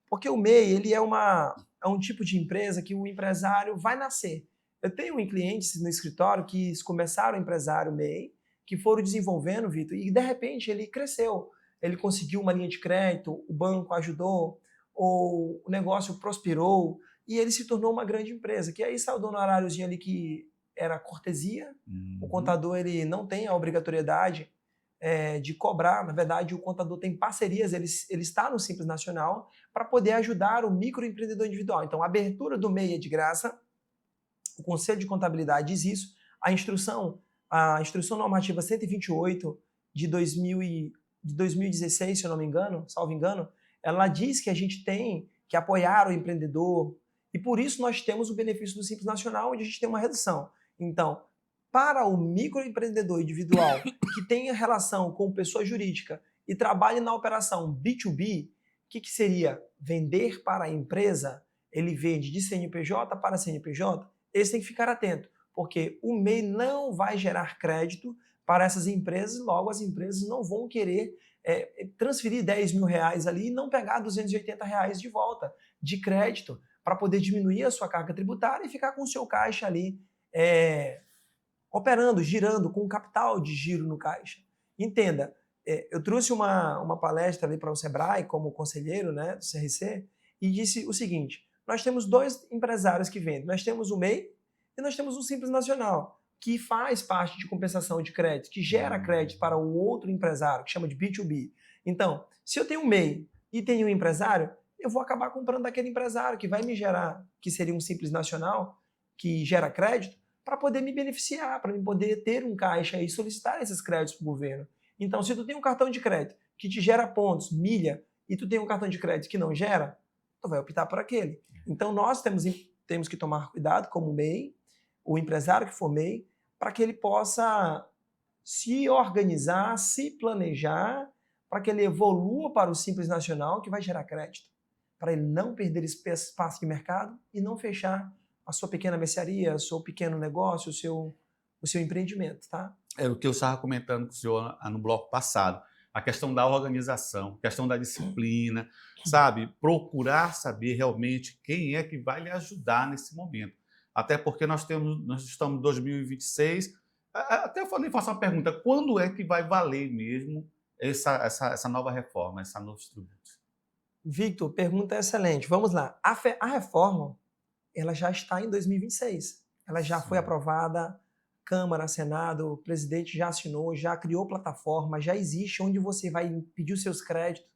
B: Porque o MEI ele é um tipo de empresa que o empresário vai nascer. Eu tenho clientes no escritório que começaram empresário MEI, que foram desenvolvendo, Vitor, e de repente ele cresceu. Ele conseguiu uma linha de crédito, o banco ajudou, ou o negócio prosperou, e ele se tornou uma grande empresa, que aí saiu do honoráriozinho ali que era cortesia, o contador ele não tem a obrigatoriedade de cobrar, na verdade o contador tem parcerias, ele está no Simples Nacional para poder ajudar o microempreendedor individual. Então a abertura do MEI é de graça, o Conselho de Contabilidade diz isso, a instrução normativa 128 de 2016, se eu não me engano, salvo engano, ela diz que a gente tem que apoiar o empreendedor e por isso nós temos o benefício do Simples Nacional, onde a gente tem uma redução. Então, para o microempreendedor individual que tenha relação com pessoa jurídica e trabalhe na operação B2B, o que seria vender para a empresa? Ele vende de CNPJ para CNPJ? Esse tem que ficar atento, porque o MEI não vai gerar crédito para essas empresas, logo as empresas não vão querer transferir R$10 mil ali e não pegar R$280 de volta de crédito para poder diminuir a sua carga tributária e ficar com o seu caixa ali operando, girando, com capital de giro no caixa. Entenda, eu trouxe uma palestra ali para o Sebrae como conselheiro, né, do CRC e disse o seguinte, nós temos dois empresários que vendem, nós temos o MEI e nós temos o Simples Nacional, que faz parte de compensação de crédito, que gera crédito para o outro empresário, que chama de B2B. Então, se eu tenho um MEI e tenho um empresário, eu vou acabar comprando daquele empresário que vai me gerar, que seria um Simples Nacional, que gera crédito, para poder me beneficiar, para poder ter um caixa e solicitar esses créditos para o governo. Então, se tu tem um cartão de crédito que te gera pontos, milha, e tu tem um cartão de crédito que não gera, tu vai optar por aquele. Então, nós temos que tomar cuidado como MEI, o empresário que for MEI, para que ele possa se organizar, se planejar, para que ele evolua para o Simples Nacional, que vai gerar crédito, para ele não perder espaço de mercado e não fechar a sua pequena mercearia, o seu pequeno negócio, o seu empreendimento, tá?
A: É o que eu estava comentando com o senhor no bloco passado, a questão da organização, a questão da disciplina, sabe? Procurar saber realmente quem é que vai lhe ajudar nesse momento. Até porque nós estamos em 2026, até eu faço uma pergunta, quando é que vai valer mesmo essa nova reforma, essa novos tributos?
B: Victor, pergunta excelente. Vamos lá. A reforma, ela já está em 2026. Ela já foi aprovada, Câmara, Senado, o presidente já assinou, já criou plataforma, já existe onde você vai pedir os seus créditos.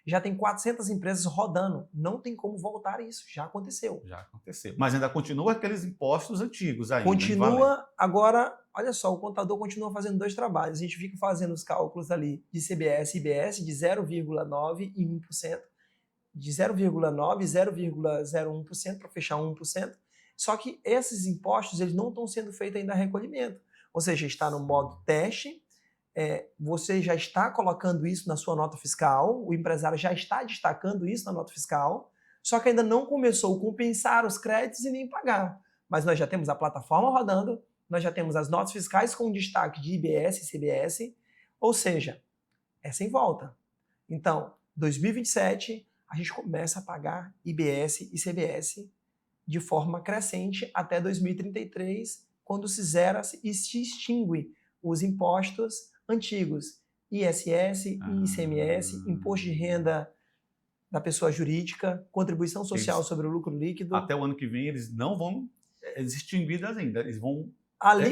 B: Já tem 400 empresas rodando. Não tem como voltar isso. Já aconteceu.
A: Já aconteceu. Mas ainda continua aqueles impostos antigos ainda.
B: Continua. Agora, olha só, o contador continua fazendo 2 trabalhos. A gente fica fazendo os cálculos ali de CBS e IBS de 0,9% e 1%. De 0,9% e 0,01% para fechar 1%. Só que esses impostos eles não estão sendo feitos ainda a recolhimento. Ou seja, está no modo teste, você já está colocando isso na sua nota fiscal, o empresário já está destacando isso na nota fiscal, só que ainda não começou a compensar os créditos e nem pagar. Mas nós já temos a plataforma rodando, nós já temos as notas fiscais com destaque de IBS e CBS, ou seja, é sem volta. Então, 2027, a gente começa a pagar IBS e CBS de forma crescente até 2033, quando se zera e se extingue os impostos antigos, ISS, ICMS, Imposto de Renda da Pessoa Jurídica, Contribuição Social sobre o Lucro Líquido.
A: Até o ano que vem eles não vão extinguidas ainda, eles vão...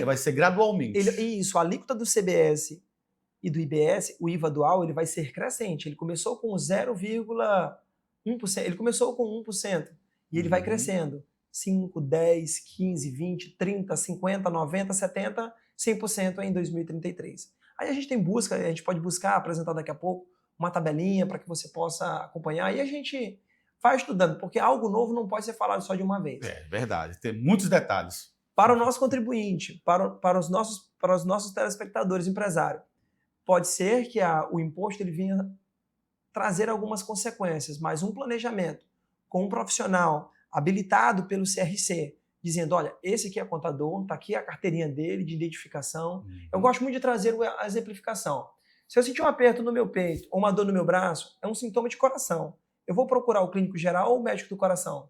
A: vai ser gradualmente.
B: Isso, a alíquota do CBS e do IBS, o IVA dual, ele vai ser crescente. Ele começou com 0,1%, ele começou com 1%, e ele vai crescendo. 5, 10, 15, 20, 30, 50, 90, 70, 100% em 2033. Aí a gente pode buscar, apresentar daqui a pouco, uma tabelinha para que você possa acompanhar, e a gente vai estudando, porque algo novo não pode ser falado só de uma vez.
A: É verdade, tem muitos detalhes.
B: Para o nosso contribuinte, para os nossos telespectadores, empresário, pode ser que o imposto ele venha trazer algumas consequências, mas um planejamento com um profissional habilitado pelo CRC, dizendo, olha, esse aqui é contador, está aqui a carteirinha dele de identificação. Eu gosto muito de trazer a exemplificação. Se eu sentir um aperto no meu peito ou uma dor no meu braço, é um sintoma de coração. Eu vou procurar o clínico geral ou o médico do coração?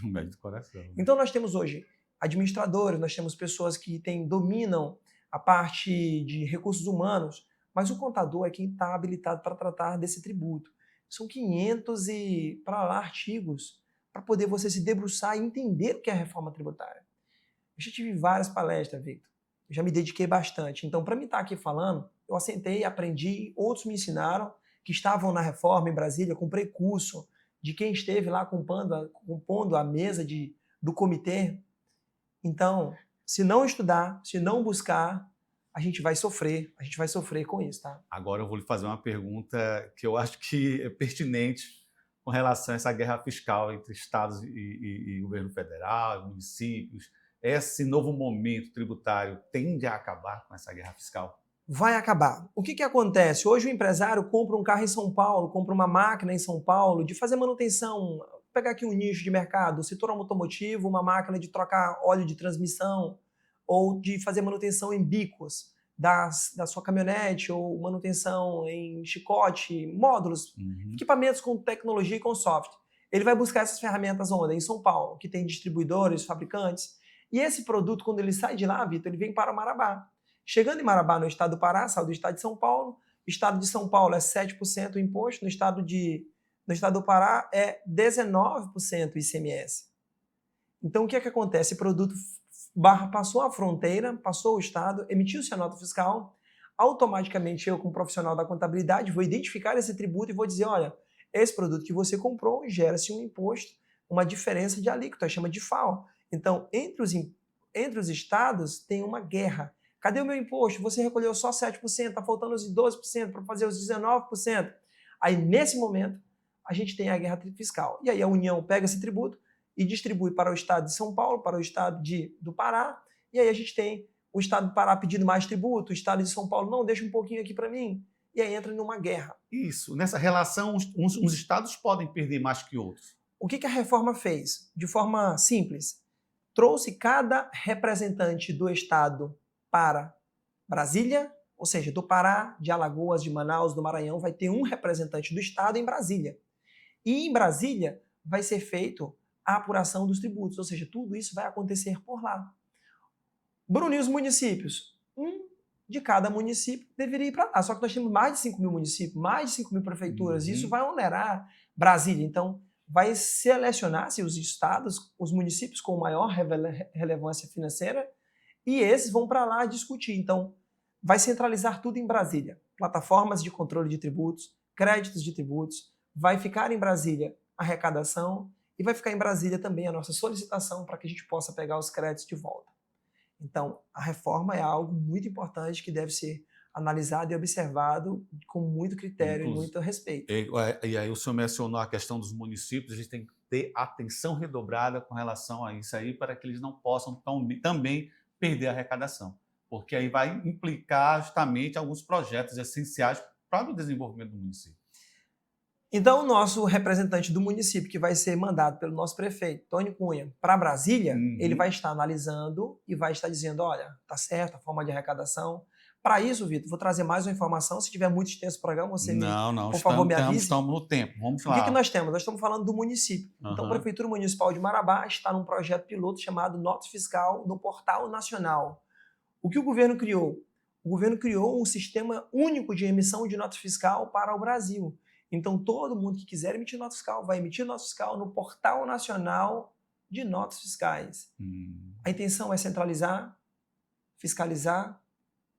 A: O médico do coração.
B: Então nós temos hoje administradores, nós temos pessoas que dominam a parte de recursos humanos, mas o contador é quem está habilitado para tratar desse tributo. São 500 e para lá artigos para poder você se debruçar e entender o que é a reforma tributária. Eu já tive várias palestras, Victor. Eu já me dediquei bastante. Então, para mim estar aqui falando, eu assentei, aprendi, outros me ensinaram, que estavam na reforma em Brasília, comprei curso de quem esteve lá compondo a mesa do comitê. Então, se não estudar, se não buscar, a gente vai sofrer com isso, tá?
A: Agora eu vou lhe fazer uma pergunta que eu acho que é pertinente com relação a essa guerra fiscal entre estados e governo federal, municípios. Esse novo momento tributário tende a acabar com essa guerra fiscal?
B: Vai acabar. O que acontece? Hoje o empresário compra um carro em São Paulo, compra uma máquina em São Paulo de fazer manutenção. Vou pegar aqui um nicho de mercado, setor automotivo, uma máquina de trocar óleo de transmissão ou de fazer manutenção em bicos da sua caminhonete ou manutenção em chicote, módulos, equipamentos com tecnologia e com software. Ele vai buscar essas ferramentas onde? Em São Paulo, que tem distribuidores, fabricantes. E esse produto, quando ele sai de lá, Vitor, ele vem para Marabá. Chegando em Marabá, no estado do Pará, sai do estado de São Paulo. O estado de São Paulo é 7% o imposto, no estado do Pará é 19% o ICMS. Então, o que acontece? Esse produto passou a fronteira, passou o estado, emitiu-se a nota fiscal, automaticamente eu, como profissional da contabilidade, vou identificar esse tributo e vou dizer, olha, esse produto que você comprou gera-se um imposto, uma diferença de alíquota, chama de FAO. Então, entre os estados tem uma guerra. Cadê o meu imposto? Você recolheu só 7%, está faltando os 12% para fazer os 19%. Aí, nesse momento, a gente tem a guerra fiscal. E aí a União pega esse tributo e distribui para o estado de São Paulo, para o estado do Pará, e aí a gente tem o estado do Pará pedindo mais tributo, o estado de São Paulo, não, deixa um pouquinho aqui para mim, e aí entra numa guerra.
A: Isso, nessa relação, uns estados podem perder mais que outros.
B: O que a reforma fez? De forma simples, trouxe cada representante do estado para Brasília, ou seja, do Pará, de Alagoas, de Manaus, do Maranhão, vai ter um representante do estado em Brasília. E em Brasília vai ser feito a apuração dos tributos, ou seja, tudo isso vai acontecer por lá. Bruno, e os municípios? Um de cada município deveria ir para lá, só que nós temos mais de 5 mil municípios, mais de 5 mil prefeituras, e isso vai onerar Brasília. Então, vai selecionar-se os estados, os municípios com maior relevância financeira, e esses vão para lá discutir. Então, vai centralizar tudo em Brasília. Plataformas de controle de tributos, créditos de tributos, vai ficar em Brasília a arrecadação e vai ficar em Brasília também a nossa solicitação para que a gente possa pegar os créditos de volta. Então, a reforma é algo muito importante que deve ser analisado e observado com muito critério e muito respeito.
A: E aí o senhor mencionou a questão dos municípios, a gente tem que ter atenção redobrada com relação a isso aí, para que eles não possam também perder a arrecadação, porque aí vai implicar justamente alguns projetos essenciais para o desenvolvimento do município.
B: Então, o nosso representante do município, que vai ser mandado pelo nosso prefeito, Tony Cunha, para Brasília, ele vai estar analisando e vai estar dizendo, olha, tá certo a forma de arrecadação. Para isso, Vitor, vou trazer mais uma informação. Se tiver muito extenso o programa, você por favor, me avise.
A: Estamos no tempo, vamos lá.
B: O que nós temos? Nós estamos falando do município. Então, a Prefeitura Municipal de Marabá está num projeto piloto chamado Nota Fiscal no Portal Nacional. O que o governo criou? O governo criou um sistema único de emissão de nota fiscal para o Brasil. Então, todo mundo que quiser emitir nota fiscal vai emitir nota fiscal no Portal Nacional de Notas Fiscais. A intenção é centralizar, fiscalizar,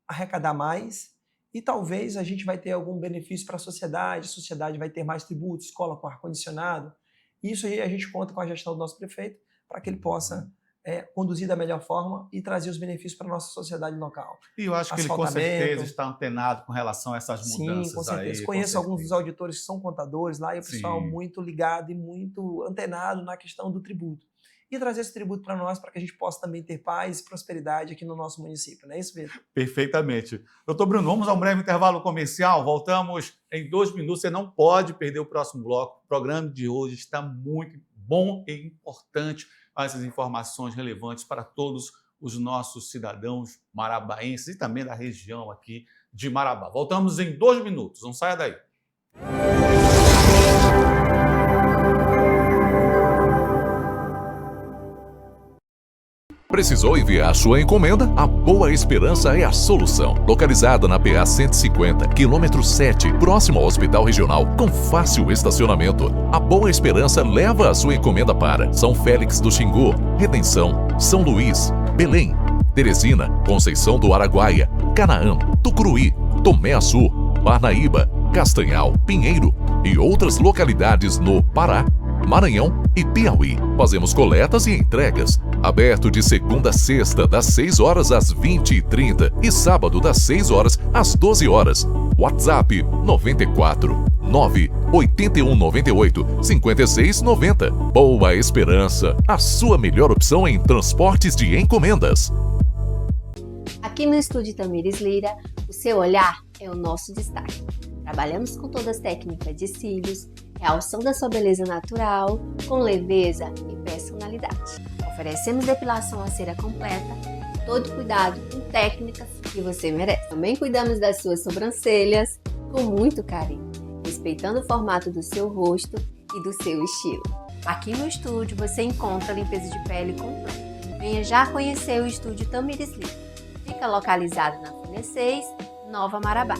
B: arrecadar mais e talvez a gente vai ter algum benefício para a sociedade vai ter mais tributos, escola com ar-condicionado. Isso aí a gente conta com a gestão do nosso prefeito para que ele possa conduzir da melhor forma e trazer os benefícios para a nossa sociedade local.
A: E eu acho que ele com certeza está antenado com relação a essas mudanças.
B: Sim, com certeza.
A: Aí,
B: conheço alguns dos auditores que são contadores lá e o pessoal muito ligado e muito antenado na questão do tributo. E trazer esse tributo para nós, para que a gente possa também ter paz e prosperidade aqui no nosso município. Não é isso, Vitor?
A: Perfeitamente. Doutor Bruno, vamos a um breve intervalo comercial. Voltamos em 2 minutos. Você não pode perder o próximo bloco. O programa de hoje está muito bom e importante. Essas informações relevantes para todos os nossos cidadãos marabaenses e também da região aqui de Marabá. Voltamos em 2 minutos. Não saia daí.
E: Precisou enviar sua encomenda? A Boa Esperança é a solução. Localizada na PA 150, quilômetro 7, próximo ao Hospital Regional, com fácil estacionamento. A Boa Esperança leva a sua encomenda para São Félix do Xingu, Redenção, São Luís, Belém, Teresina, Conceição do Araguaia, Canaã, Tucuruí, Tomé Açu, Parnaíba, Castanhal, Pinheiro e outras localidades no Pará, Maranhão e Piauí. Fazemos coletas e entregas. Aberto de segunda a sexta, das 6 horas às 20h30 e sábado das 6 horas às 12 horas. WhatsApp 94 9 81 98 56 90. Boa Esperança, a sua melhor opção em transportes de encomendas.
I: Aqui no Estúdio Tamires Lira, o seu olhar é o nosso destaque. Trabalhamos com todas as técnicas de cílios, realçam da sua beleza natural, com leveza e personalidade. Oferecemos depilação a cera completa, todo cuidado com técnicas que você merece. Também cuidamos das suas sobrancelhas com muito carinho, respeitando o formato do seu rosto e do seu estilo. Aqui no estúdio você encontra limpeza de pele completa. Venha já conhecer o Estúdio Tamires Lira. Fica localizado na Folha 6, Nova Marabá.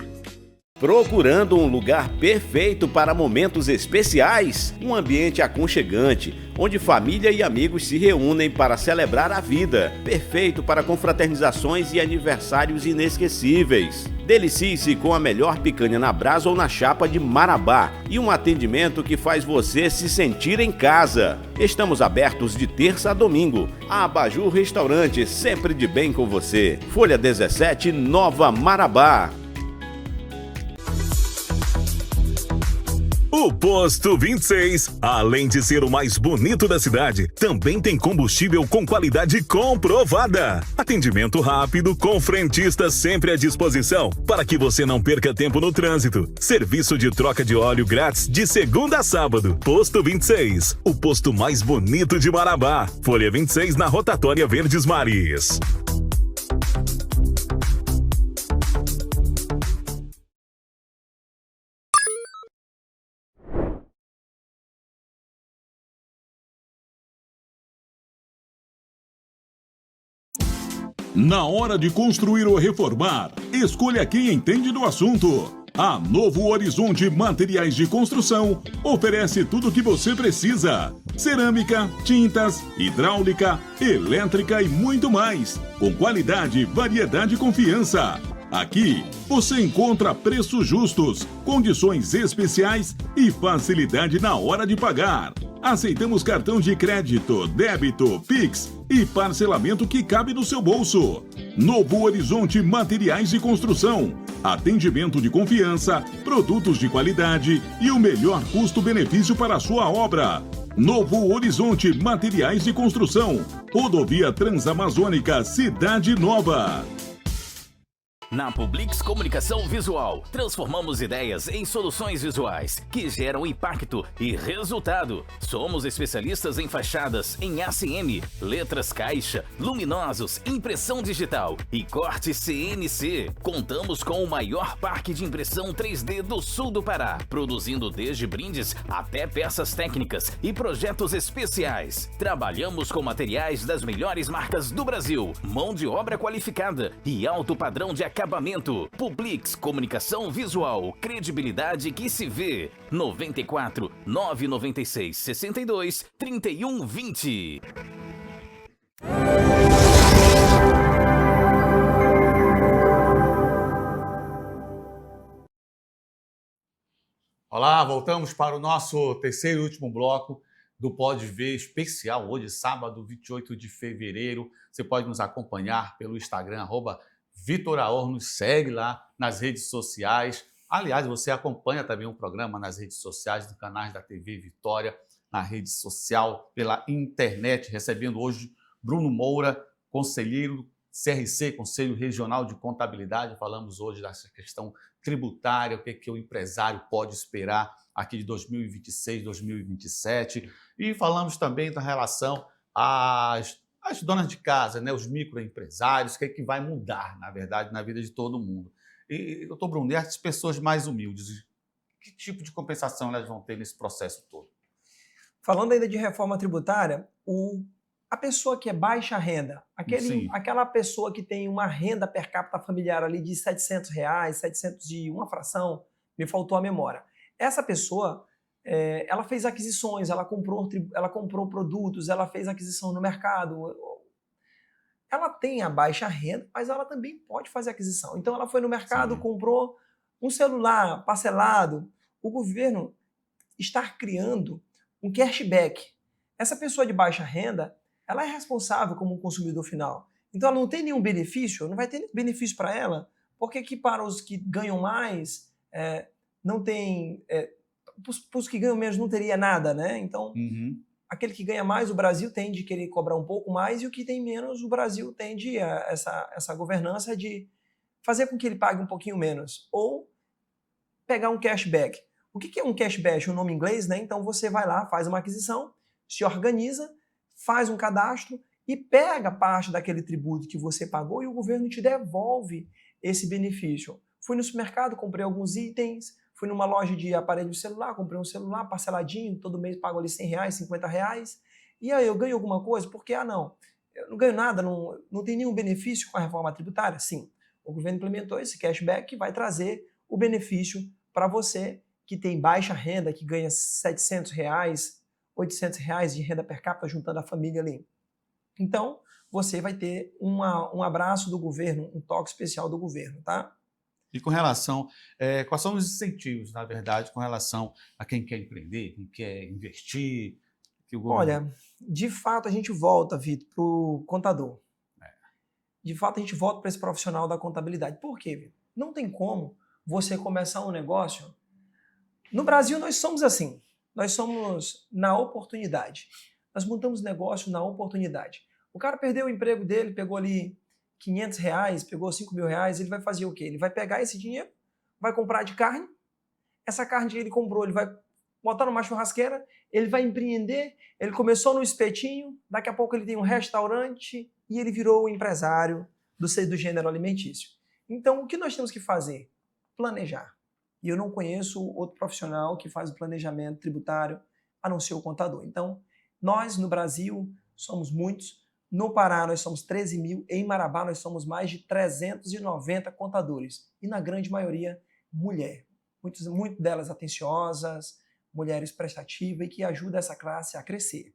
J: Procurando um lugar perfeito para momentos especiais? Um ambiente aconchegante, onde família e amigos se reúnem para celebrar a vida. Perfeito para confraternizações e aniversários inesquecíveis. Delicie-se com a melhor picanha na brasa ou na chapa de Marabá e um atendimento que faz você se sentir em casa. Estamos abertos de terça a domingo. A Abajur Restaurante, sempre de bem com você. Folha 17, Nova Marabá.
K: O Posto 26, além de ser o mais bonito da cidade, também tem combustível com qualidade comprovada. Atendimento rápido, com frentista sempre à disposição, para que você não perca tempo no trânsito. Serviço de troca de óleo grátis de segunda a sábado. Posto 26, o posto mais bonito de Marabá. Folha 26 na Rotatória Verdes Mares.
L: Na hora de construir ou reformar, escolha quem entende do assunto.
K: A Novo Horizonte Materiais de Construção oferece tudo o que você precisa: cerâmica, tintas, hidráulica, elétrica e muito mais, com qualidade, variedade e confiança. Aqui você encontra preços justos, condições especiais e facilidade na hora de pagar. Aceitamos cartão de crédito, débito, Pix e parcelamento que cabe no seu bolso. Novo Horizonte Materiais de Construção. Atendimento de confiança, produtos de qualidade e o melhor custo-benefício para a sua obra. Novo Horizonte Materiais de Construção. Rodovia Transamazônica, Cidade Nova.
L: Na Publix Comunicação Visual, transformamos ideias em soluções visuais que geram impacto e resultado. Somos especialistas em fachadas, em ACM, letras caixa, luminosos, impressão digital e corte CNC. Contamos com o maior parque de impressão 3D do sul do Pará, produzindo desde brindes até peças técnicas e projetos especiais. Trabalhamos com materiais das melhores marcas do Brasil, mão de obra qualificada e alto padrão de acabamento. Publix Comunicação Visual, credibilidade que se vê. 94 996 62 31 20.
A: Olá, voltamos para o nosso terceiro e último bloco do Pode Ver especial, hoje, sábado, 28 de fevereiro. Você pode nos acompanhar pelo Instagram, @VitorAor, nos segue lá nas redes sociais. Aliás, você acompanha também o programa nas redes sociais, no canal da TV Vitória, na rede social, pela internet, recebendo hoje Bruno Moura, conselheiro CRC, Conselho Regional de Contabilidade. Falamos hoje dessa questão tributária, o que o empresário pode esperar aqui de 2026, 2027. E falamos também da relação às donas de casa, né, os microempresários, o que é que vai mudar, na verdade, na vida de todo mundo. E, doutor Bruno, e as pessoas mais humildes, que tipo de compensação elas vão ter nesse processo todo?
B: Falando ainda de reforma tributária, a pessoa que é baixa renda, aquela pessoa que tem uma renda per capita familiar ali de R$700, 700 e uma fração, me faltou a memória. Essa pessoa, ela fez aquisições, ela comprou produtos, ela fez aquisição no mercado. Ela tem a baixa renda, mas ela também pode fazer aquisição. Então ela foi no mercado, comprou um celular parcelado. O governo está criando um cashback. Essa pessoa de baixa renda, ela é responsável como um consumidor final. Então ela não tem nenhum benefício, não vai ter nenhum benefício para ela, porque que para os que ganham mais, não tem... para os que ganham menos não teria nada, né? Então, aquele que ganha mais, o Brasil tende a querer cobrar um pouco mais, e o que tem menos, o Brasil tende a essa governança de fazer com que ele pague um pouquinho menos, ou pegar um cashback. O que é um cashback? O nome em inglês, né? Então você vai lá, faz uma aquisição, se organiza, faz um cadastro e pega parte daquele tributo que você pagou e o governo te devolve esse benefício. Fui no supermercado, comprei alguns itens, fui numa loja de aparelho de celular, comprei um celular parceladinho, todo mês pago ali R$100, R$50. E aí, eu ganho alguma coisa? Porque, não, eu não ganho nada, não tem nenhum benefício com a reforma tributária? Sim, o governo implementou esse cashback que vai trazer o benefício para você que tem baixa renda, que ganha R$700, R$800 de renda per capita, juntando a família ali. Então, você vai ter um abraço do governo, um toque especial do governo, tá?
A: E com relação, quais são os incentivos, na verdade, com relação a quem quer empreender, quem quer investir?
B: Olha, de fato a gente volta, Vitor, para o contador. De fato a gente volta para esse profissional da contabilidade. Por quê, Vitor? Não tem como você começar um negócio... No Brasil nós somos assim, nós somos na oportunidade. Nós montamos negócio na oportunidade. O cara perdeu o emprego dele, pegou ali R$500, pegou R$5.000, ele vai fazer o quê? Ele vai pegar esse dinheiro, vai comprar de carne, essa carne que ele comprou, ele vai botar numa churrasqueira, ele vai empreender, ele começou no espetinho, daqui a pouco ele tem um restaurante e ele virou o empresário do gênero alimentício. Então, o que nós temos que fazer? Planejar. E eu não conheço outro profissional que faz o planejamento tributário, a não ser o contador. Então, nós no Brasil somos muitos, no Pará nós somos 13 mil, em Marabá nós somos mais de 390 contadores. E na grande maioria mulher. Muito delas atenciosas, mulheres prestativas e que ajudam essa classe a crescer.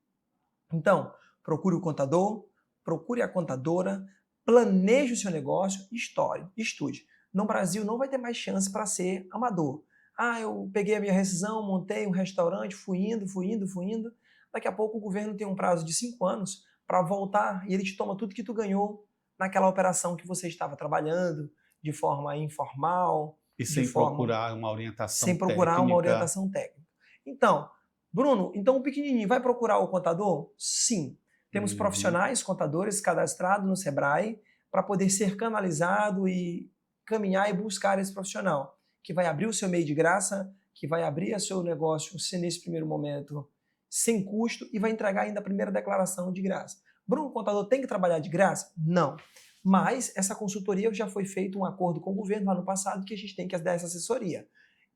B: Então, procure o contador, procure a contadora, planeje o seu negócio e estude. No Brasil não vai ter mais chance para ser amador. Eu peguei a minha rescisão, montei um restaurante, fui indo. Daqui a pouco o governo tem um prazo de 5 anos para voltar e ele te toma tudo que tu ganhou naquela operação que você estava trabalhando de forma informal.
A: E sem procurar uma orientação técnica.
B: Sem procurar uma orientação técnica. Então, Bruno, o pequenininho vai procurar o contador? Sim. Temos profissionais, contadores cadastrados no Sebrae para poder ser canalizado e caminhar e buscar esse profissional, que vai abrir o seu MEI de graça, que vai abrir o seu negócio nesse primeiro momento sem custo e vai entregar ainda a primeira declaração de graça. Bruno, o contador tem que trabalhar de graça? Não. Mas essa consultoria já foi feito um acordo com o governo lá no passado que a gente tem que dar essa assessoria.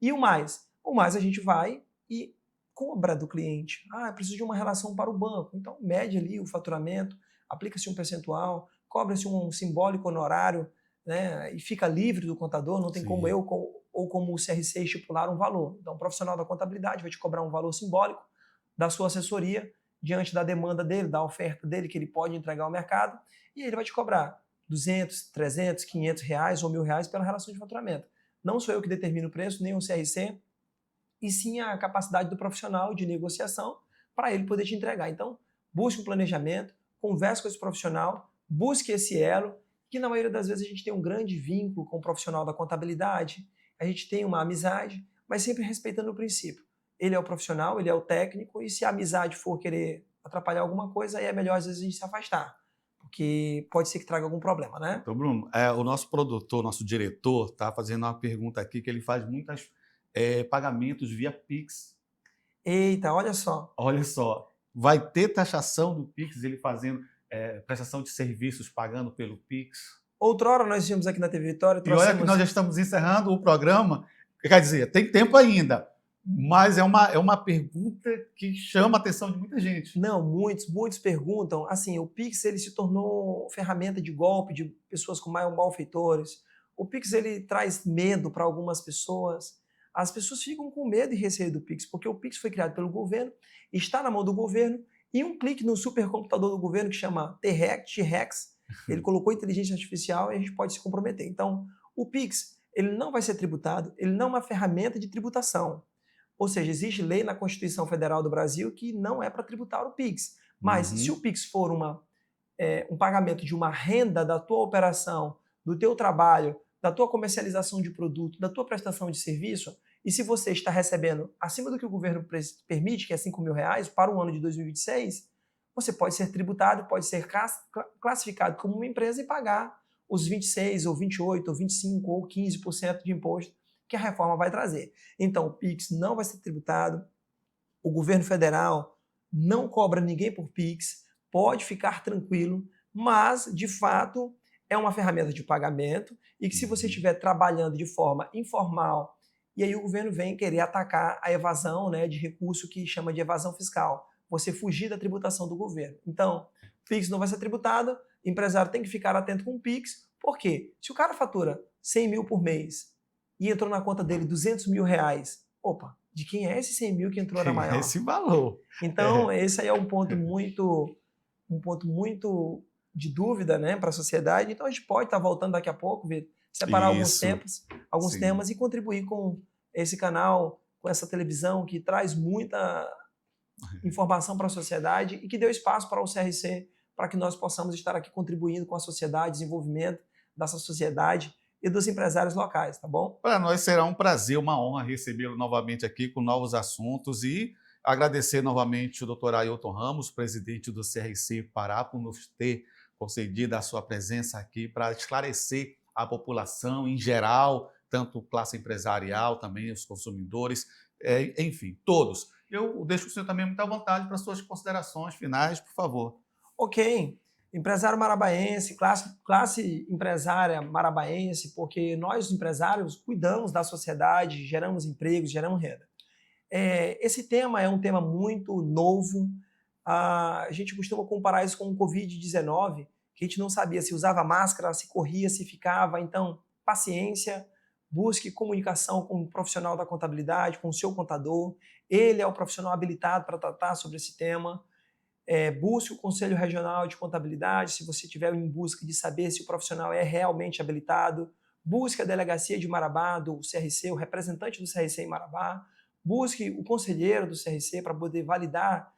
B: E o mais? O mais a gente vai e cobra do cliente. Eu preciso de uma relação para o banco. Então, mede ali o faturamento, aplica-se um percentual, cobra-se um simbólico honorário, né, e fica livre do contador, não tem como eu ou como o CRC estipular um valor. Então, o profissional da contabilidade vai te cobrar um valor simbólico da sua assessoria diante da demanda dele, da oferta dele que ele pode entregar ao mercado, e ele vai te cobrar 200, 300, 500 reais ou R$1.000 pela relação de faturamento. Não sou eu que determino o preço, nem o CRC, e sim a capacidade do profissional de negociação para ele poder te entregar. Então, busque um planejamento, converse com esse profissional, busque esse elo, que na maioria das vezes a gente tem um grande vínculo com o profissional da contabilidade, a gente tem uma amizade, mas sempre respeitando o princípio. Ele é o profissional, ele é o técnico, e se a amizade for querer atrapalhar alguma coisa, aí é melhor às vezes a gente se afastar, porque pode ser que traga algum problema, né?
A: Então, Bruno, o nosso produtor, nosso diretor, está fazendo uma pergunta aqui, que ele faz muitos pagamentos via Pix.
B: Eita, olha só.
A: Olha só, vai ter taxação do Pix, ele fazendo prestação de serviços pagando pelo Pix?
B: Outrora nós vimos aqui na TV Vitória...
A: E olha que nós já estamos encerrando o programa, quer dizer, tem tempo ainda, mas é uma pergunta que chama a atenção de muita gente.
B: Não, muitos perguntam. Assim, o Pix ele se tornou ferramenta de golpe de pessoas com malfeitores. O Pix ele traz medo para algumas pessoas. As pessoas ficam com medo e receio do Pix, porque o Pix foi criado pelo governo, está na mão do governo, e um clique no supercomputador do governo que chama T-Rex, ele colocou inteligência artificial e a gente pode se comprometer. Então, o Pix ele não vai ser tributado, ele não é uma ferramenta de tributação. Ou seja, existe lei na Constituição Federal do Brasil que não é para tributar o Pix. Mas se o Pix for um pagamento de uma renda da tua operação, do teu trabalho, da tua comercialização de produto, da tua prestação de serviço, e se você está recebendo acima do que o governo permite, que é R$5.000, para o ano de 2026, você pode ser tributado, pode ser classificado como uma empresa e pagar os 26%, ou 28%, ou 25%, ou 15% de imposto que a reforma vai trazer. Então, o Pix não vai ser tributado, o governo federal não cobra ninguém por Pix, pode ficar tranquilo, mas, de fato, é uma ferramenta de pagamento e que se você estiver trabalhando de forma informal, e aí o governo vem querer atacar a evasão, né, de recurso que chama de evasão fiscal, você fugir da tributação do governo. Então, Pix não vai ser tributado, o empresário tem que ficar atento com o Pix, porque se o cara fatura 100 mil por mês e entrou na conta dele R$200.000, opa, de quem é esse 100 mil que entrou na maior?
A: Esse valor.
B: Então, esse aí é um ponto muito de dúvida, né, para a sociedade. Então, a gente pode estar voltando daqui a pouco, Vitor, separar alguns temas e contribuir com esse canal, com essa televisão que traz muita informação para a sociedade e que deu espaço para o CRC, para que nós possamos estar aqui contribuindo com a sociedade, desenvolvimento dessa sociedade e dos empresários locais, tá bom?
A: Para nós será um prazer, uma honra recebê-lo novamente aqui com novos assuntos e agradecer novamente o Dr. Ailton Ramos, presidente do CRC Pará, por nos ter concedido a sua presença aqui para esclarecer a população em geral, tanto classe empresarial, também os consumidores, enfim, todos. Eu deixo o senhor também muito à vontade para suas considerações finais, por favor.
B: Ok. Empresário marabaense, classe empresária marabaense, porque nós, empresários, cuidamos da sociedade, geramos empregos, geramos renda. Esse tema é um tema muito novo. A gente costuma comparar isso com o Covid-19, que a gente não sabia se usava máscara, se corria, se ficava. Então, paciência, busque comunicação com o profissional da contabilidade, com o seu contador. Ele é o profissional habilitado para tratar sobre esse tema. Busque o Conselho Regional de Contabilidade, se você estiver em busca de saber se o profissional é realmente habilitado. Busque a Delegacia de Marabá, do CRC, o representante do CRC em Marabá. Busque o conselheiro do CRC para poder validar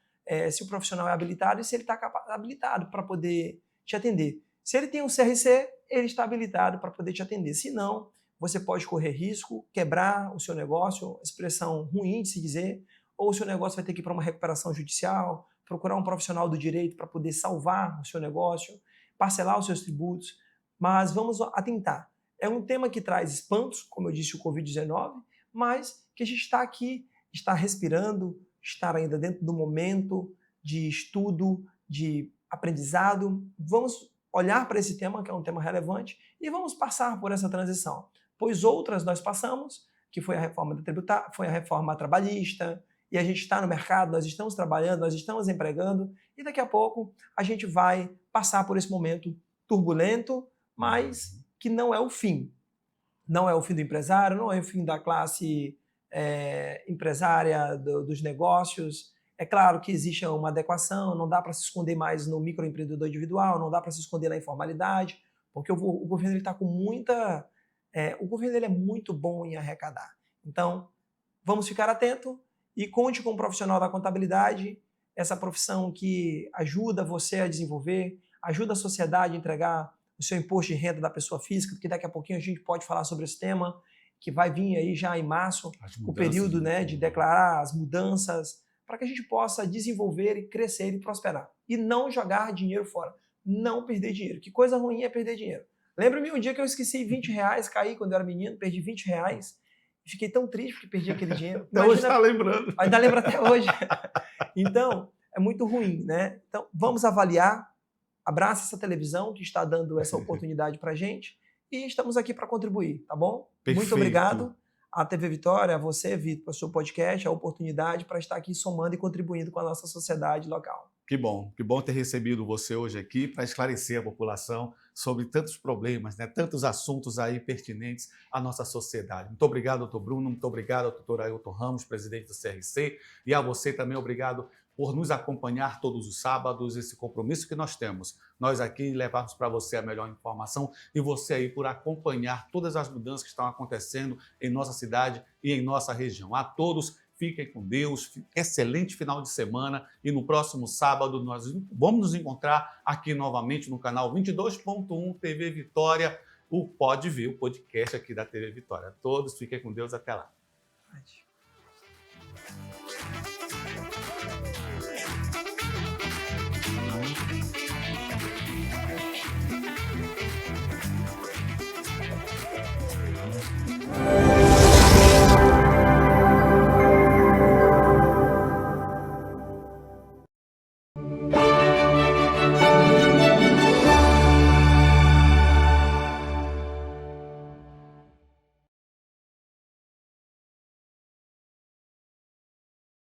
B: se o profissional é habilitado e se ele está habilitado para poder te atender. Se ele tem um CRC, ele está habilitado para poder te atender. Se não, você pode correr risco, quebrar o seu negócio, expressão ruim de se dizer, ou o seu negócio vai ter que ir para uma recuperação judicial, procurar um profissional do direito para poder salvar o seu negócio, parcelar os seus tributos, mas vamos atentar. É um tema que traz espantos, como eu disse, o Covid-19, mas que a gente está aqui, está respirando, estar ainda dentro do momento de estudo, de aprendizado. Vamos olhar para esse tema, que é um tema relevante, e vamos passar por essa transição. Pois outras nós passamos, que foi a reforma tributária, foi a reforma trabalhista, e a gente está no mercado, nós estamos trabalhando, nós estamos empregando, e daqui a pouco a gente vai passar por esse momento turbulento, mas que não é o fim. Não é o fim do empresário, não é o fim da classe empresária dos negócios. É claro que existe uma adequação, não dá para se esconder mais no microempreendedor individual, não dá para se esconder na informalidade, porque o governo está com muita... o governo ele é muito bom em arrecadar. Então, vamos ficar atento e conte com um profissional da contabilidade, essa profissão que ajuda você a desenvolver, ajuda a sociedade a entregar o seu imposto de renda da pessoa física, porque daqui a pouquinho a gente pode falar sobre esse tema, que vai vir aí já em março, o período de declarar as mudanças, para que a gente possa desenvolver e crescer e prosperar. E não jogar dinheiro fora, não perder dinheiro. Que coisa ruim é perder dinheiro. Lembra-me um dia que eu esqueci R$20, caí quando eu era menino, perdi R$20, e fiquei tão triste porque perdi aquele dinheiro.
A: Até hoje está lembrando.
B: Ainda lembra até hoje. Então, é muito ruim, né? Então, vamos avaliar, abraça essa televisão que está dando essa oportunidade para a gente e estamos aqui para contribuir, tá bom?
A: Perfeito.
B: Muito obrigado à TV Vitória, a você, Vitor, pelo seu podcast, a oportunidade para estar aqui somando e contribuindo com a nossa sociedade local.
A: Que bom ter recebido você hoje aqui para esclarecer a população sobre tantos problemas, né? Tantos assuntos aí pertinentes à nossa sociedade. Muito obrigado, doutor Bruno, muito obrigado ao doutor Ailton Ramos, presidente do CRC, e a você também, obrigado por nos acompanhar todos os sábados, esse compromisso que nós temos. Nós aqui levamos para você a melhor informação e você aí por acompanhar todas as mudanças que estão acontecendo em nossa cidade e em nossa região. A todos, fiquem com Deus, excelente final de semana e no próximo sábado nós vamos nos encontrar aqui novamente no canal 22.1 TV Vitória, o Pode Ver, o podcast aqui da TV Vitória. A todos, fiquem com Deus, até lá.